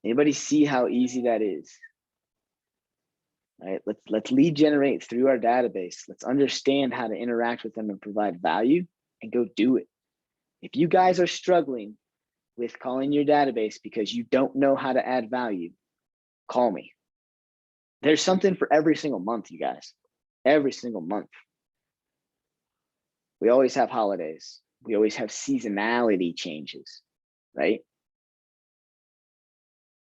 Anybody see how easy that is? All right, let's lead generate through our database. Let's understand how to interact with them and provide value, and go do it. If you guys are struggling with calling your database because you don't know how to add value, call me. There's something for every single month, you guys. Every single month. We always have holidays. We always have seasonality changes, right?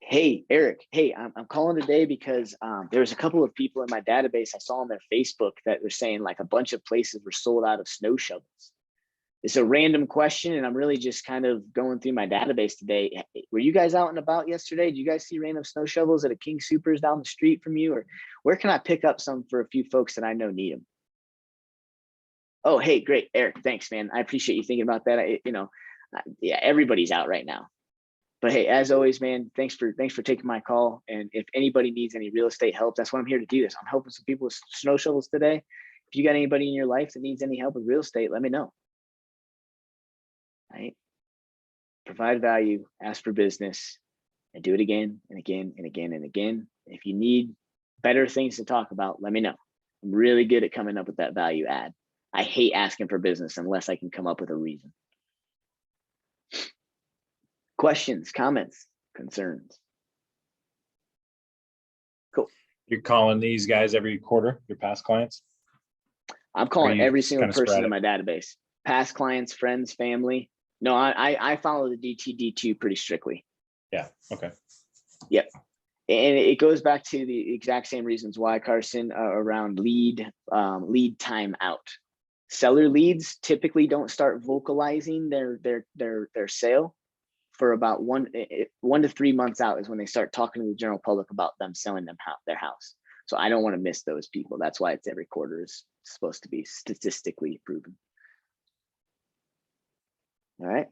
Hey, Eric, hey, I'm calling today because there's a couple of people in my database I saw on their Facebook that were saying like a bunch of places were sold out of snow shovels. It's a random question, and I'm really just kind of going through my database today. Were you guys out and about yesterday? Did you guys see random snow shovels at a King Soopers down the street from you? Or where can I pick up some for a few folks that I know need them? Oh, hey, great, Eric, thanks, man. I appreciate you thinking about that. You know, yeah, everybody's out right now. But hey, as always, man, thanks for taking my call. And if anybody needs any real estate help, that's what I'm here to do. This. I'm helping some people with snow shovels today. If you got anybody in your life that needs any help with real estate, let me know. Right? Provide value, ask for business, and do it again and again and again and again. If you need better things to talk about, let me know. I'm really good at coming up with that value add. I hate asking for business unless I can come up with a reason. Questions, comments, concerns? Cool. You're calling these guys every quarter, your past clients? I'm calling every single person in my sporadic? database. Past clients, friends, family. No, I follow the DTD2 pretty strictly. Yeah, okay. Yep. And it goes back to the exact same reasons why, Carson, around lead time out. Seller leads typically don't start vocalizing their sale for about 1 to 3 months out is when they start talking to the general public about them selling their house. So I don't want to miss those people. That's why it's every quarter is supposed to be statistically proven. All right.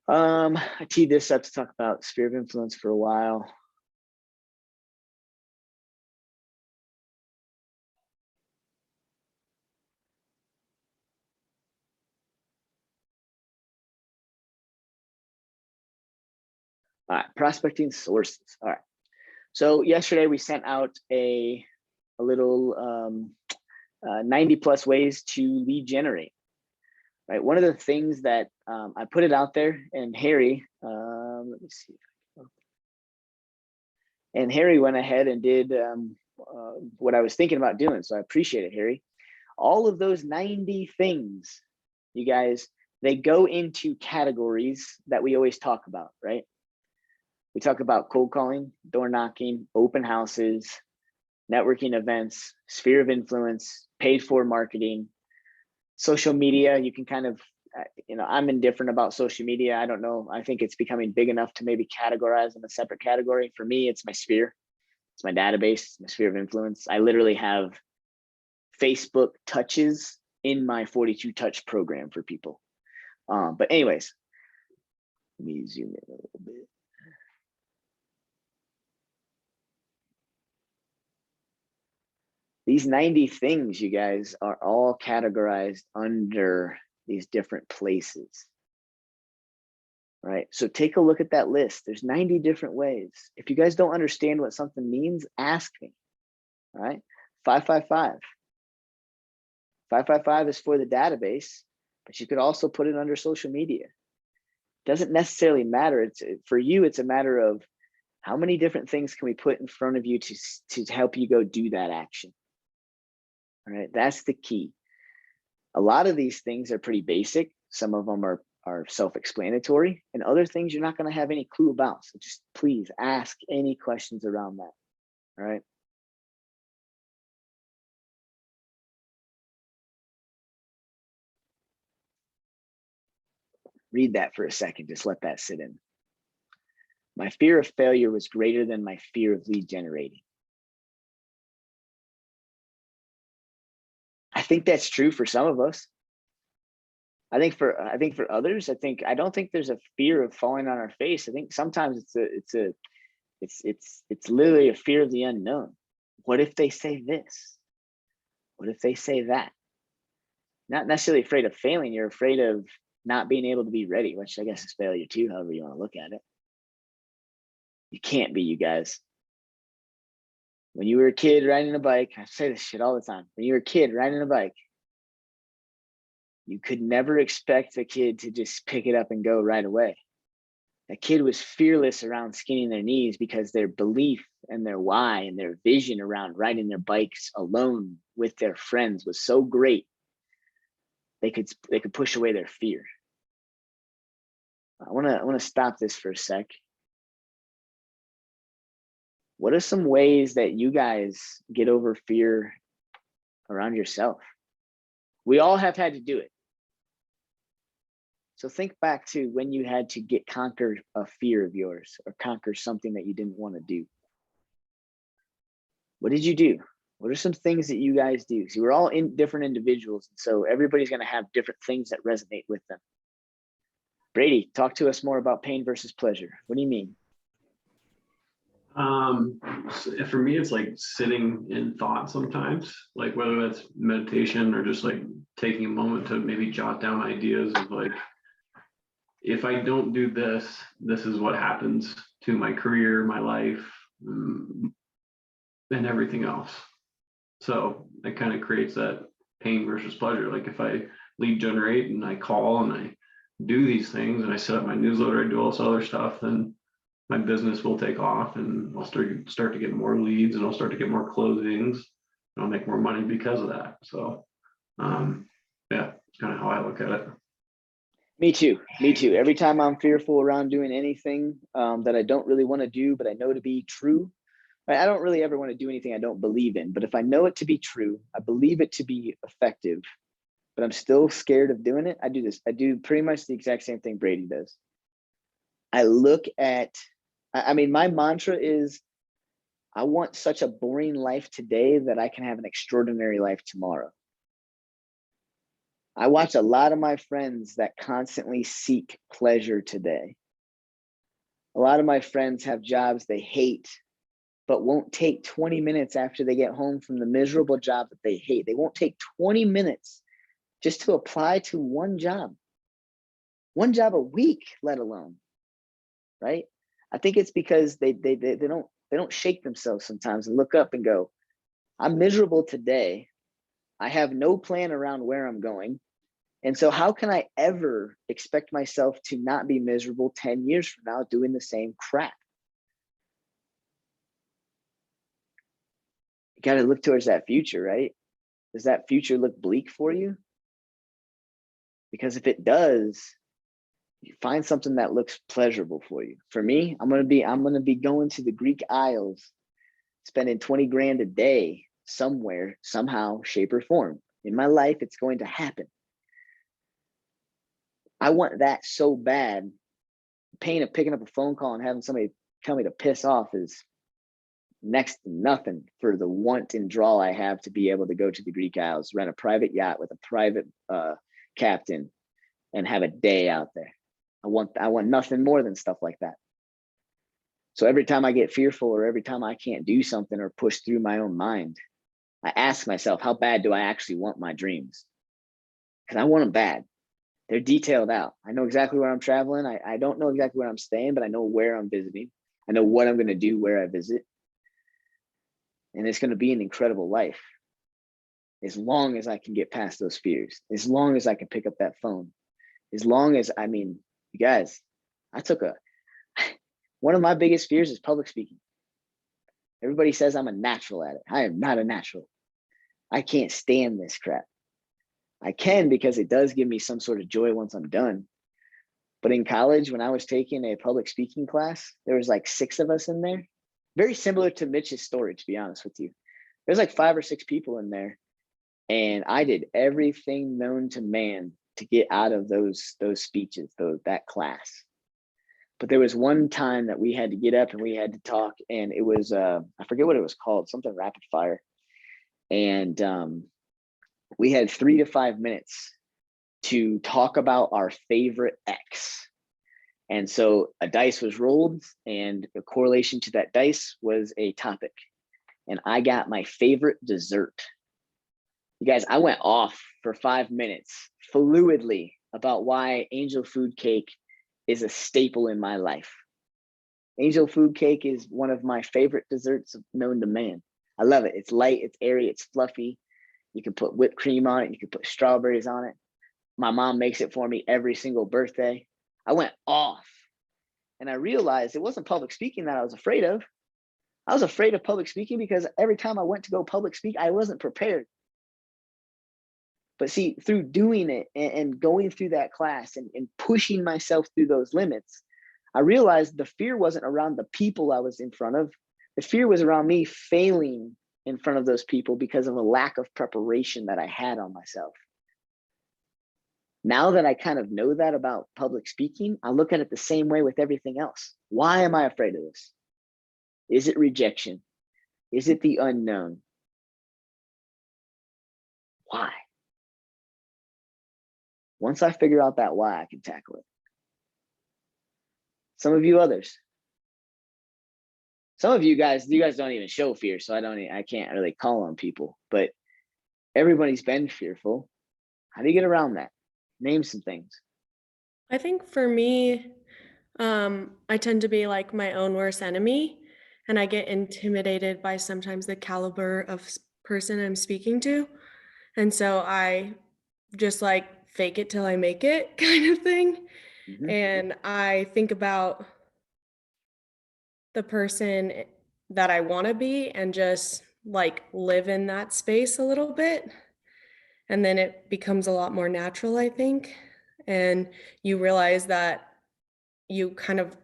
I teed this up to talk about sphere of influence for a while. All right, prospecting sources. All right. So yesterday we sent out a little 90 plus ways to lead generate. Right. One of the things that I put it out there, and Harry, let me see. And Harry went ahead and did what I was thinking about doing. So I appreciate it, Harry. All of those 90 things, you guys, they go into categories that we always talk about, right? We talk about cold calling, door knocking, open houses, networking events, sphere of influence, paid for marketing, social media. You can kind of, I'm indifferent about social media. I don't know. I think it's becoming big enough to maybe categorize in a separate category. For me, it's my sphere. It's my database, my sphere of influence. I literally have Facebook touches in my 42 touch program for people. But anyways, let me zoom in a little bit. These 90 things, you guys, are all categorized under these different places. Right? So take a look at that list. There's 90 different ways. If you guys don't understand what something means, ask me. All right? 555. 555 is for the database, but you could also put it under social media. Doesn't necessarily matter. For you, it's a matter of how many different things can we put in front of you to help you go do that action. All right, that's the key. A lot of these things are pretty basic. Some of them are self-explanatory, and other things you're not going to have any clue about. So just please ask any questions around that. All right. Read that for a second. Just let that sit in. My fear of failure was greater than my fear of lead generating. I think that's true for some of us. I think for others, I don't think there's a fear of falling on our face. I think sometimes it's literally a fear of the unknown. What if they say this? What if they say that? Not necessarily afraid of failing, you're afraid of not being able to be ready, which I guess is failure too, however you want to look at it. You can't be, you guys. When you were a kid riding a bike, I say this shit all the time. When you were a kid riding a bike, you could never expect a kid to just pick it up and go right away. A kid was fearless around skinning their knees because their belief and their why and their vision around riding their bikes alone with their friends was so great, they could push away their fear. I want to stop this for a sec. What are some ways that you guys get over fear around yourself? We all have had to do it. So think back to when you had to conquer a fear of yours or conquer something that you didn't want to do. What did you do? What are some things that you guys do? See, we're all different individuals, so everybody's going to have different things that resonate with them. Brady, talk to us more about pain versus pleasure. What do you mean? For me, it's like sitting in thought sometimes, like whether that's meditation or just like taking a moment to maybe jot down ideas of like, if I don't do this, this is what happens to my career, my life, and everything else. So it kind of creates that pain versus pleasure. Like if I lead generate and I call and I do these things and I set up my newsletter, I do all this other stuff, then my business will take off and I'll start to get more leads and I'll start to get more closings and I'll make more money because of that. So yeah, it's kind of how I look at it. Me too. Every time I'm fearful around doing anything that I don't really want to do, but I know to be true, right? I don't really ever want to do anything I don't believe in, but if I know it to be true, I believe it to be effective, but I'm still scared of doing it, I do this. I do pretty much the exact same thing Brady does. I look at, my mantra is, I want such a boring life today that I can have an extraordinary life tomorrow. I watch a lot of my friends that constantly seek pleasure today. A lot of my friends have jobs they hate, but won't take 20 minutes after they get home from the miserable job that they hate. They won't take 20 minutes just to apply to one job a week, let alone, right? I think it's because they don't shake themselves sometimes and look up and go, I'm miserable today. I have no plan around where I'm going. And so how can I ever expect myself to not be miserable 10 years from now doing the same crap? You got to look towards that future, right? Does that future look bleak for you? Because if it does, You find something that looks pleasurable for you. For me, I'm gonna be going to the Greek Isles, spending 20 grand a day somewhere, somehow, shape, or form. In my life, it's going to happen. I want that so bad. Pain of picking up a phone call and having somebody tell me to piss off is next to nothing for the want and draw I have to be able to go to the Greek Isles, rent a private yacht with a private captain, and have a day out there. I want nothing more than stuff like that. So every time I get fearful, or every time I can't do something or push through my own mind, I ask myself, how bad do I actually want my dreams? Because I want them bad. They're detailed out. I know exactly where I'm traveling. I don't know exactly where I'm staying, but I know where I'm visiting. I know what I'm going to do where I visit. And it's going to be an incredible life. As long as I can get past those fears, as long as I can pick up that phone, as long as, I mean, you guys, one of my biggest fears is public speaking. Everybody says I'm a natural at it. I am not a natural. I can't stand this crap. I can, because it does give me some sort of joy once I'm done. But in college, when I was taking a public speaking class, there was like 6 of us in there. Very similar to Mitch's story, to be honest with you. There's like 5 or 6 people in there. And I did everything known to man to get out of those speeches, that class. But there was one time that we had to get up and we had to talk, and it was I forget what it was called, something rapid fire. And we had 3 to 5 minutes to talk about our favorite X. And so a dice was rolled, and the correlation to that dice was a topic. And I got my favorite dessert. You guys, I went off for 5 minutes fluidly about why angel food cake is a staple in my life. Angel food cake is one of my favorite desserts known to man. I love it. It's light, it's airy, it's fluffy. You can put whipped cream on it. You can put strawberries on it. My mom makes it for me every single birthday. I went off, and I realized it wasn't public speaking that I was afraid of. I was afraid of public speaking because every time I went to go public speak, I wasn't prepared. But see, through doing it and going through that class and pushing myself through those limits, I realized the fear wasn't around the people I was in front of. The fear was around me failing in front of those people because of a lack of preparation that I had on myself. Now that I kind of know that about public speaking, I look at it the same way with everything else. Why am I afraid of this? Is it rejection? Is it the unknown? Why? Once I figure out that why, I can tackle it. Some of you others. Some of you guys don't even show fear, so I can't really call on people, but everybody's been fearful. How do you get around that? Name some things. I think for me, I tend to be like my own worst enemy, and I get intimidated by sometimes the caliber of person I'm speaking to. And so I just like fake it till I make it kind of thing. Mhm. And I think about the person that I want to be and just like live in that space a little bit. And then it becomes a lot more natural, I think. And you realize that you kind of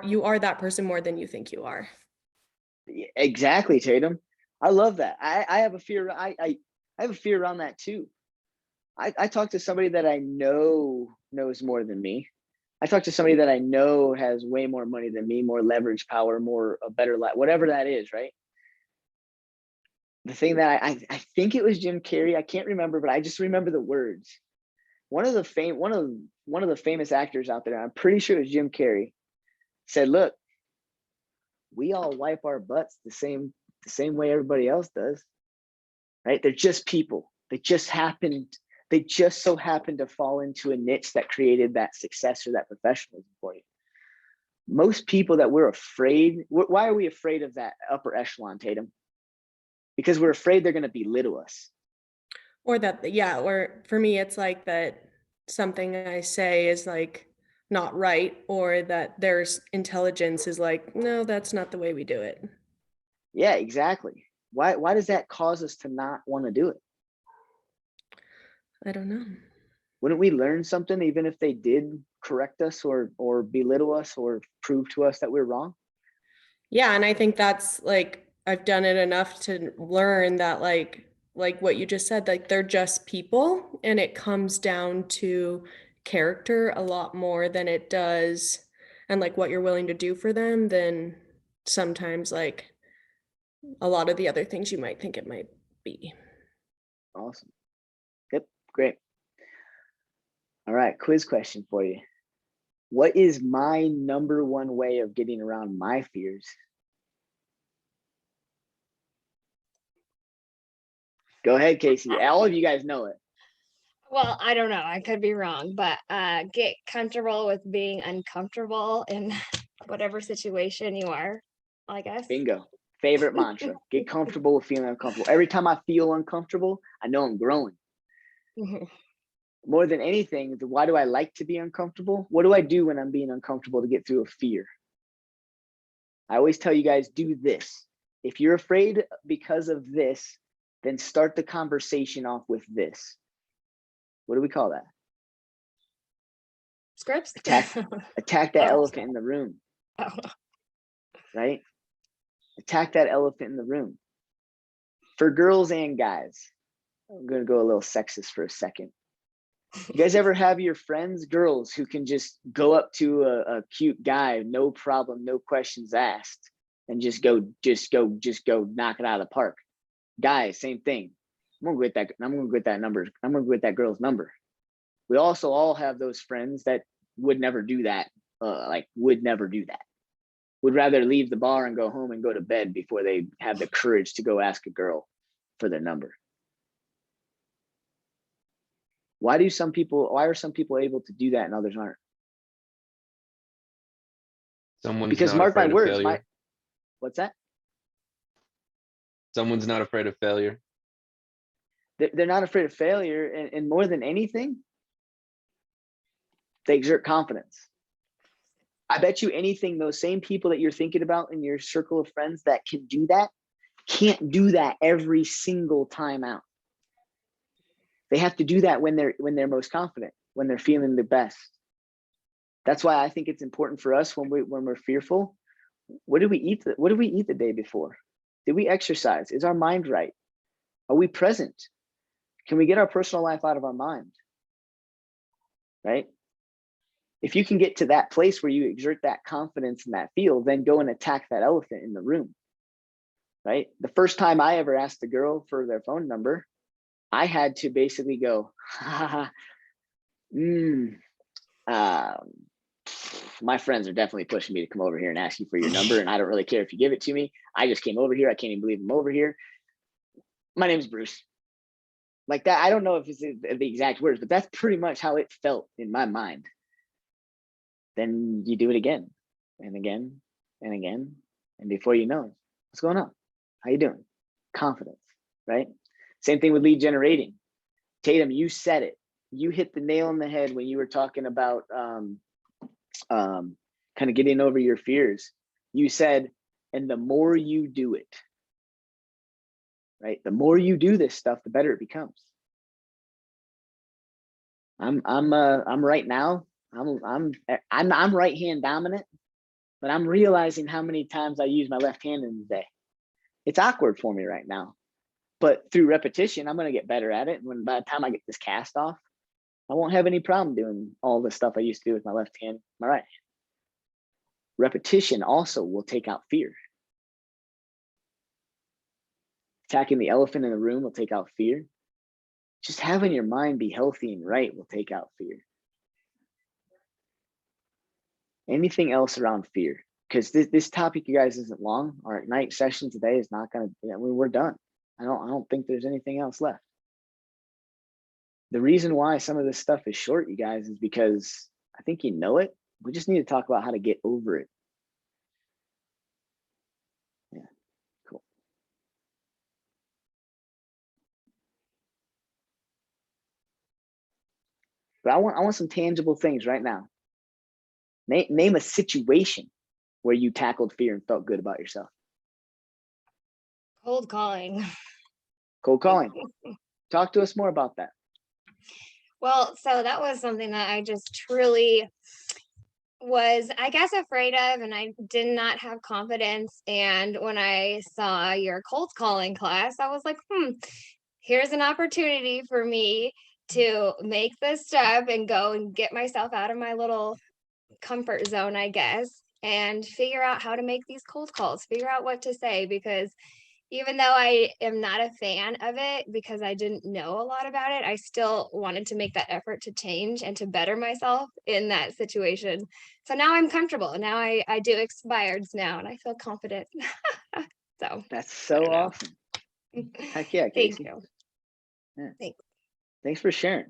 you are that person more than you think you are. Exactly, Tatum. I love that. I have a fear. I have a fear around that too. I talk to somebody that I know knows more than me. I talk to somebody that I know has way more money than me, more leverage, power, a better life, whatever that is, right? The thing that I think it was Jim Carrey. I can't remember, but I just remember the words. One of the famous actors out there, I'm pretty sure it was Jim Carrey, said, "Look, we all wipe our butts the same way everybody else does, right? They're just people. They just so happened to fall into a niche that created that success or that professionalism for you. Most people that we're afraid, why are we afraid of that upper echelon, Tatum? Because we're afraid they're going to belittle us. Or that, yeah, or for me, it's like that something I say is like not right, or that there's intelligence is like, no, that's not the way we do it. Yeah, exactly. Why does that cause us to not want to do it? I don't know. Wouldn't we learn something even if they did correct us or belittle us or prove to us that we're wrong. Yeah, and I think that's like I've done it enough to learn that like what you just said, like they're just people, and it comes down to character a lot more than it does, and like what you're willing to do for them than sometimes like a lot of the other things you might think it might be. Awesome. Yep, great. All right, quiz question for you. What is my number one way of getting around my fears? Go ahead, Casey. All of you guys know it. Well, I don't know. I could be wrong, but get comfortable with being uncomfortable in whatever situation you are, I guess. Bingo. Favorite mantra. Get comfortable with feeling uncomfortable. Every time I feel uncomfortable, I know I'm growing. Mhm. More than anything, why do I like to be uncomfortable? What do I do when I'm being uncomfortable to get through a fear? I always tell you guys, do this. If you're afraid because of this, then start the conversation off with this. What do we call that? Scripts? Attack that elephant in the room, Oh. right? Attack that elephant in the room. For girls and guys, I'm going to go a little sexist for a second. You guys ever have your friends, girls, who can just go up to a cute guy, no problem, no questions asked, and just go knock it out of the park? Guys, same thing. I'm gonna get that number. I'm gonna get that girl's number. We also all have those friends that would never do that. Would never do that. Would rather leave the bar and go home and go to bed before they have the courage to go ask a girl for their number. Why are some people able to do that and others aren't? Someone's Because not mark my afraid of words, failure. what's that? Someone's not afraid of failure. They're not afraid of failure, and more than anything, they exert confidence. I bet you anything, those same people that you're thinking about in your circle of friends that can do that, can't do that every single time out. They have to do that when they're most confident, when they're feeling the best. That's why I think it's important for us when we're fearful. What did we eat the day before? Did we exercise? Is our mind right? Are we present? Can we get our personal life out of our mind? Right? If you can get to that place where you exert that confidence in that field, then go and attack that elephant in the room. Right? The first time I ever asked a girl for their phone number, I had to basically go, my friends are definitely pushing me to come over here and ask you for your number, and I don't really care if you give it to me. I just came over here. I can't even believe I'm over here. My name's Bruce. Like that. I don't know if it's the exact words, but that's pretty much how it felt in my mind. Then you do it again and again and again. And before you know it, what's going on? How you doing? Confidence, right? Same thing with lead generating. Tatum, you said it. You hit the nail on the head when you were talking about kind of getting over your fears. You said, and the more you do it, right? The more you do this stuff, the better it becomes. I'm right now. I'm right hand dominant, but I'm realizing how many times I use my left hand in the day. It's awkward for me right now, but through repetition, I'm going to get better at it. And by the time I get this cast off, I won't have any problem doing all the stuff I used to do with my left hand, my right hand. Repetition also will take out fear. Attacking the elephant in the room will take out fear. Just having your mind be healthy and right will take out fear. Anything else around fear? Because this topic, you guys, isn't long. Our Ignite session today is not going to, we're done. I don't think there's anything else left. The reason why some of this stuff is short, you guys, is because I think you know it. We just need to talk about how to get over it. Yeah, cool. But I want some tangible things right now. Name a situation where you tackled fear and felt good about yourself. Cold calling. Cold calling. Talk to us more about that. Well, so that was something that I just truly was, I guess, afraid of, and I did not have confidence. And when I saw your cold calling class, I was like, here's an opportunity for me to make this step and go and get myself out of my little comfort zone, I guess, and figure out how to make these cold calls, figure out what to say, because even though I am not a fan of it because I didn't know a lot about it, I still wanted to make that effort to change and to better myself in that situation. So now I'm comfortable. Now I do expireds now and I feel confident. So That's I so don't know. awesome. Heck yeah, Thank Casey. you. Yeah. Thanks. Thanks for sharing.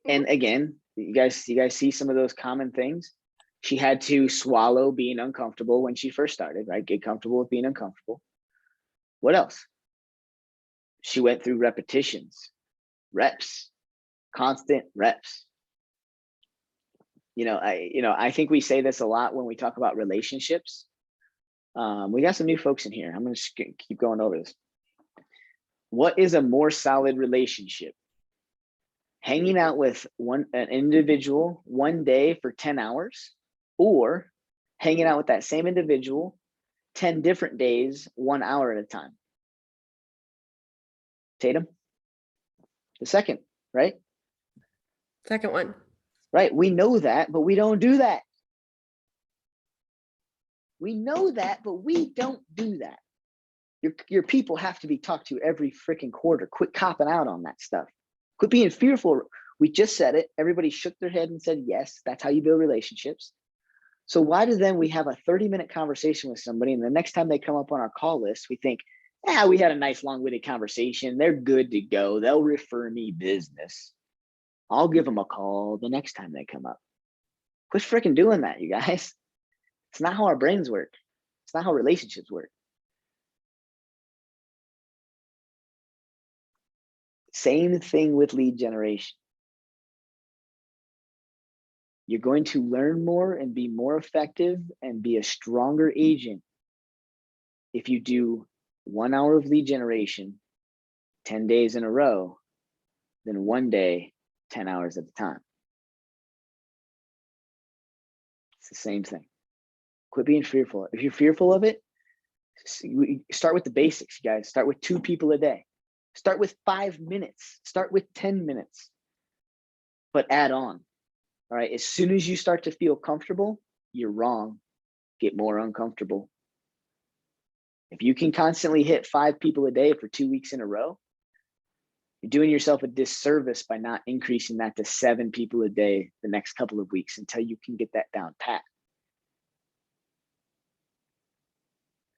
And again, you guys see some of those common things. She had to swallow being uncomfortable when she first started, right? Get comfortable with being uncomfortable. What else? She went through repetitions, reps, constant reps. I think we say this a lot when we talk about relationships. We got some new folks in here. I'm going to keep going over this. What is a more solid relationship? Hanging out with an individual one day for 10 hours, or hanging out with that same individual 10 different days, 1 hour at a time? Tatum? The second, right? Second one. Right. We know that, but we don't do that. We know that, but we don't do that. Your people have to be talked to every freaking quarter. Quit copping out on that stuff. Quit being fearful. We just said it. Everybody shook their head and said, yes, that's how you build relationships. So why do then we have a 30-minute conversation with somebody, and the next time they come up on our call list, we think, we had a nice long-winded conversation. They're good to go. They'll refer me business. I'll give them a call the next time they come up. Quit freaking doing that, you guys. It's not how our brains work. It's not how relationships work. Same thing with lead generation. You're going to learn more and be more effective and be a stronger agent if you do 1 hour of lead generation 10 days in a row than one day, 10 hours at a time. It's the same thing. Quit being fearful. If you're fearful of it, start with the basics, guys. Start with 2 people a day. Start with 5 minutes. Start with 10 minutes. But add on. All right. As soon as you start to feel comfortable, you're wrong. Get more uncomfortable. If you can constantly hit 5 people a day for 2 weeks in a row, you're doing yourself a disservice by not increasing that to 7 people a day the next couple of weeks until you can get that down pat.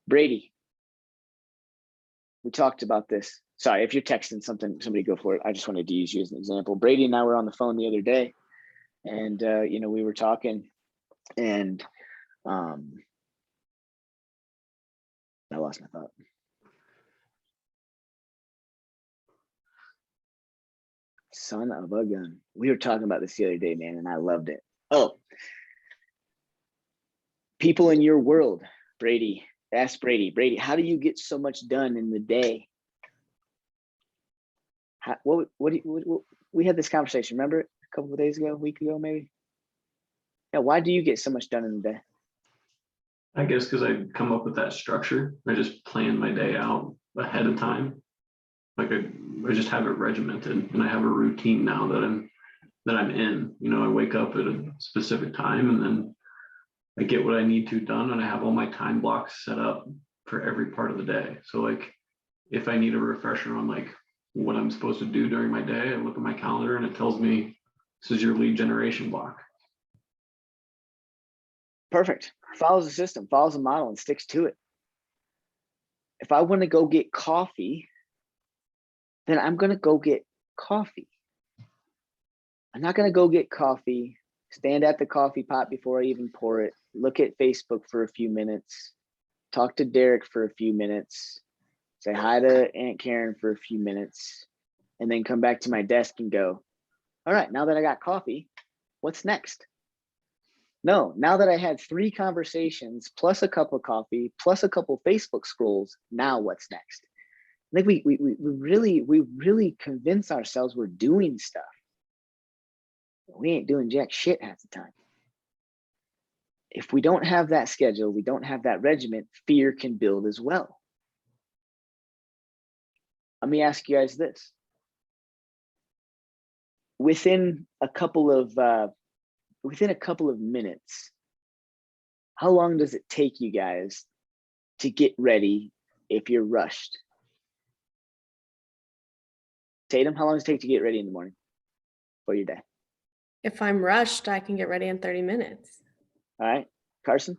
Brady, we talked about this. Sorry, if you're texting something, somebody go for it. I just wanted to use you as an example. Brady and I were on the phone the other day, and we were talking, and I lost my thought. Son of a gun. We were talking about this the other day, man, and I loved it. Oh, people in your world, Brady. Ask Brady. Brady, how do you get so much done in the day? We had this conversation, remember it? A couple of days ago, a week ago, maybe? Yeah, why do you get so much done in the day? I guess because I come up with that structure. I just plan my day out ahead of time. Like I just have it regimented, and I have a routine now that I'm in. I wake up at a specific time, and then I get what I need to done, and I have all my time blocks set up for every part of the day. So like if I need a refresher on like what I'm supposed to do during my day, I look at my calendar and it tells me this is your lead generation block. Perfect. Follows the system, follows the model, and sticks to it. If I want to go get coffee, then I'm going to go get coffee. I'm not going to go get coffee, stand at the coffee pot before I even pour it, look at Facebook for a few minutes, talk to Derek for a few minutes, say hi to Aunt Karen for a few minutes, and then come back to my desk and go, all right, now that I got coffee, what's next? No, now that I had 3 conversations, plus a cup of coffee, plus a couple Facebook scrolls, now what's next? I think we really convince ourselves we're doing stuff. We ain't doing jack shit half the time. If we don't have that schedule, we don't have that regiment, fear can build as well. Let me ask you guys this. Within a couple of minutes, how long does it take you guys to get ready if you're rushed? Tatum, how long does it take to get ready in the morning for your day? If I'm rushed, I can get ready in 30 minutes. All right, Carson?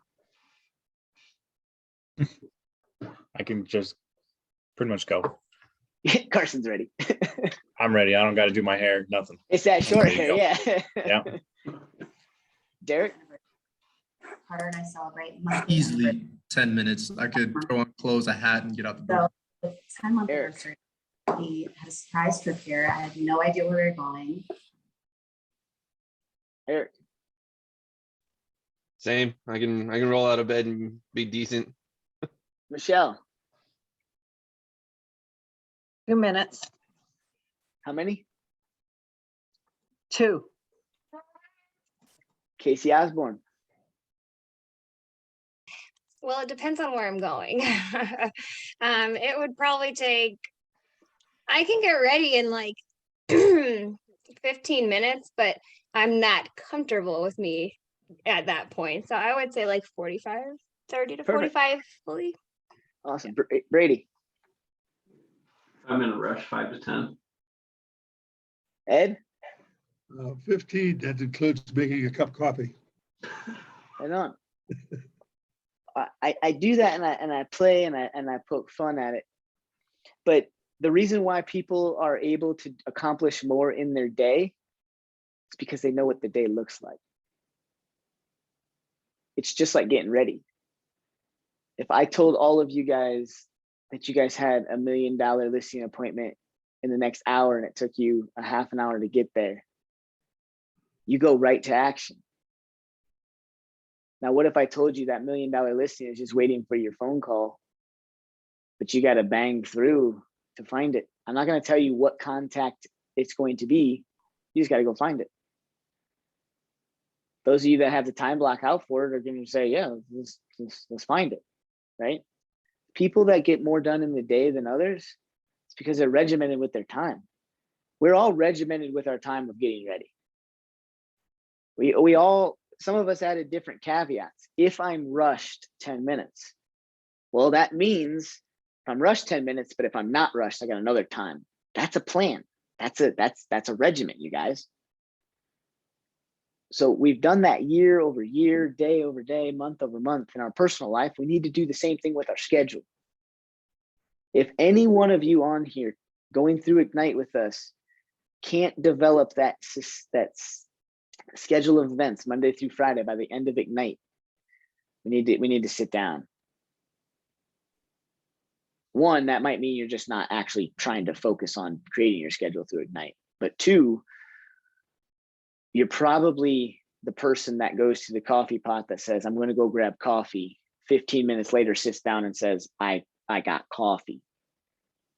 I can just pretty much go. Carson's ready. I'm ready. I don't got to do my hair, nothing. It's that short ready to hair, go. yeah. Yeah. Derek? Carter and I celebrate monthly. Easily 10 minutes. I could throw on clothes, a hat, and get out the door. So the 10-month Eric. anniversary, we had a surprise trip here. I had no idea where we were going. Eric? Same. I can roll out of bed and be decent. Michelle? 2 minutes, How many? 2. Casey Osborne? Well, it depends on where I'm going. It would probably take, I can get ready in like 15 minutes, but I'm not comfortable with me at that point. So I would say like 45, 30 to Perfect. 45 fully. Awesome. Brady? I'm in a rush, 5 to 10. Ed? 15, that includes making a cup of coffee. Right on. I do that and I play and I poke fun at it. But the reason why people are able to accomplish more in their day is because they know what the day looks like. It's just like getting ready. If I told all of you guys that you guys had $1 million listing appointment in the next hour and it took you a half an hour to get there, you go right to action. Now, what if I told you that $1 million listing is just waiting for your phone call, but you got to bang through to find it? I'm not going to tell you what contact it's going to be. You just got to go find it. Those of you that have the time block out for it are going to say, yeah, let's find it, right? People that get more done in the day than others, it's because they're regimented with their time. We're all regimented with our time of getting ready. We all, some of us added different caveats. If I'm rushed 10 minutes, well, that means if I'm rushed 10 minutes, but if I'm not rushed, I got another time. That's a plan. That's a regiment, you guys. So we've done that year over year, day over day, month over month in our personal life. We need to do the same thing with our schedule. If any one of you on here going through Ignite with us can't develop that schedule of events Monday through Friday by the end of Ignite, we need to sit down. One, that might mean you're just not actually trying to focus on creating your schedule through Ignite. But two, you're probably the person that goes to the coffee pot that says, I'm going to go grab coffee. 15 minutes later, sits down and says, I got coffee.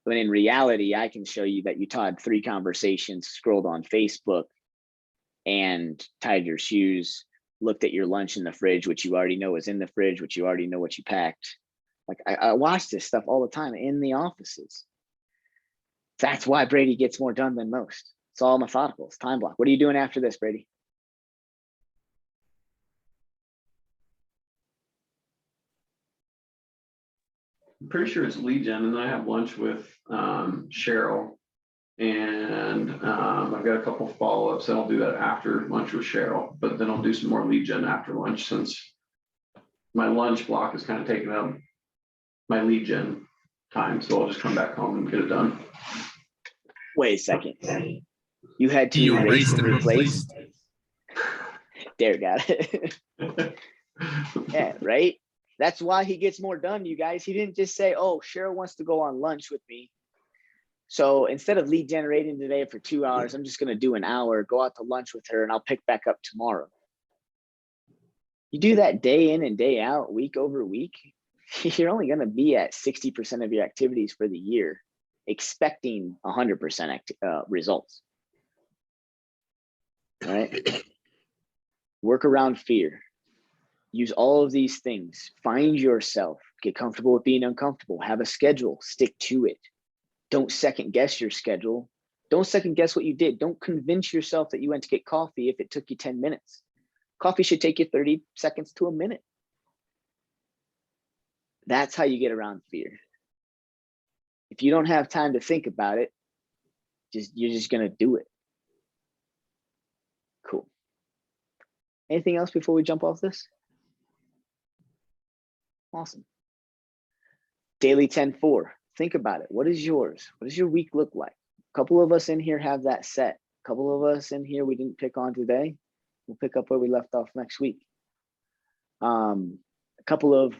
But in reality, I can show you that you had 3 conversations, scrolled on Facebook, and tied your shoes, looked at your lunch in the fridge, which you already know was in the fridge, which you already know what you packed. Like I watch this stuff all the time in the offices. That's why Brady gets more done than most. It's all methodical. It's time block. What are you doing after this, Brady? I'm pretty sure it's lead gen, and then I have lunch with Cheryl, and I've got a couple follow-ups, and I'll do that after lunch with Cheryl, but then I'll do some more lead gen after lunch, since my lunch block is kind of taking up my lead gen time, so I'll just come back home and get it done. Wait a second. You had to You erase erased and and replace? Derek got it. Yeah, right? That's why he gets more done, you guys. He didn't just say, oh, Cheryl wants to go on lunch with me, so instead of lead generating today for 2 hours, I'm just going to do an hour, go out to lunch with her, and I'll pick back up tomorrow. You do that day in and day out, week over week, you're only going to be at 60% of your activities for the year, expecting 100% results. right? Work around fear. Use all of these things. Find yourself. Get comfortable with being uncomfortable. Have a schedule. Stick to it. Don't second guess your schedule. Don't second guess what you did. Don't convince yourself that you went to get coffee if it took you 10 minutes. Coffee should take you 30 seconds to a minute. That's how you get around fear. If you don't have time to think about it, you're just gonna do it. Cool. Anything else before we jump off this? Awesome. Daily 10-4. Think about it. What is yours? What does your week look like? A couple of us in here have that set. A couple of us in here we didn't pick on today. We'll pick up where we left off next week. A couple of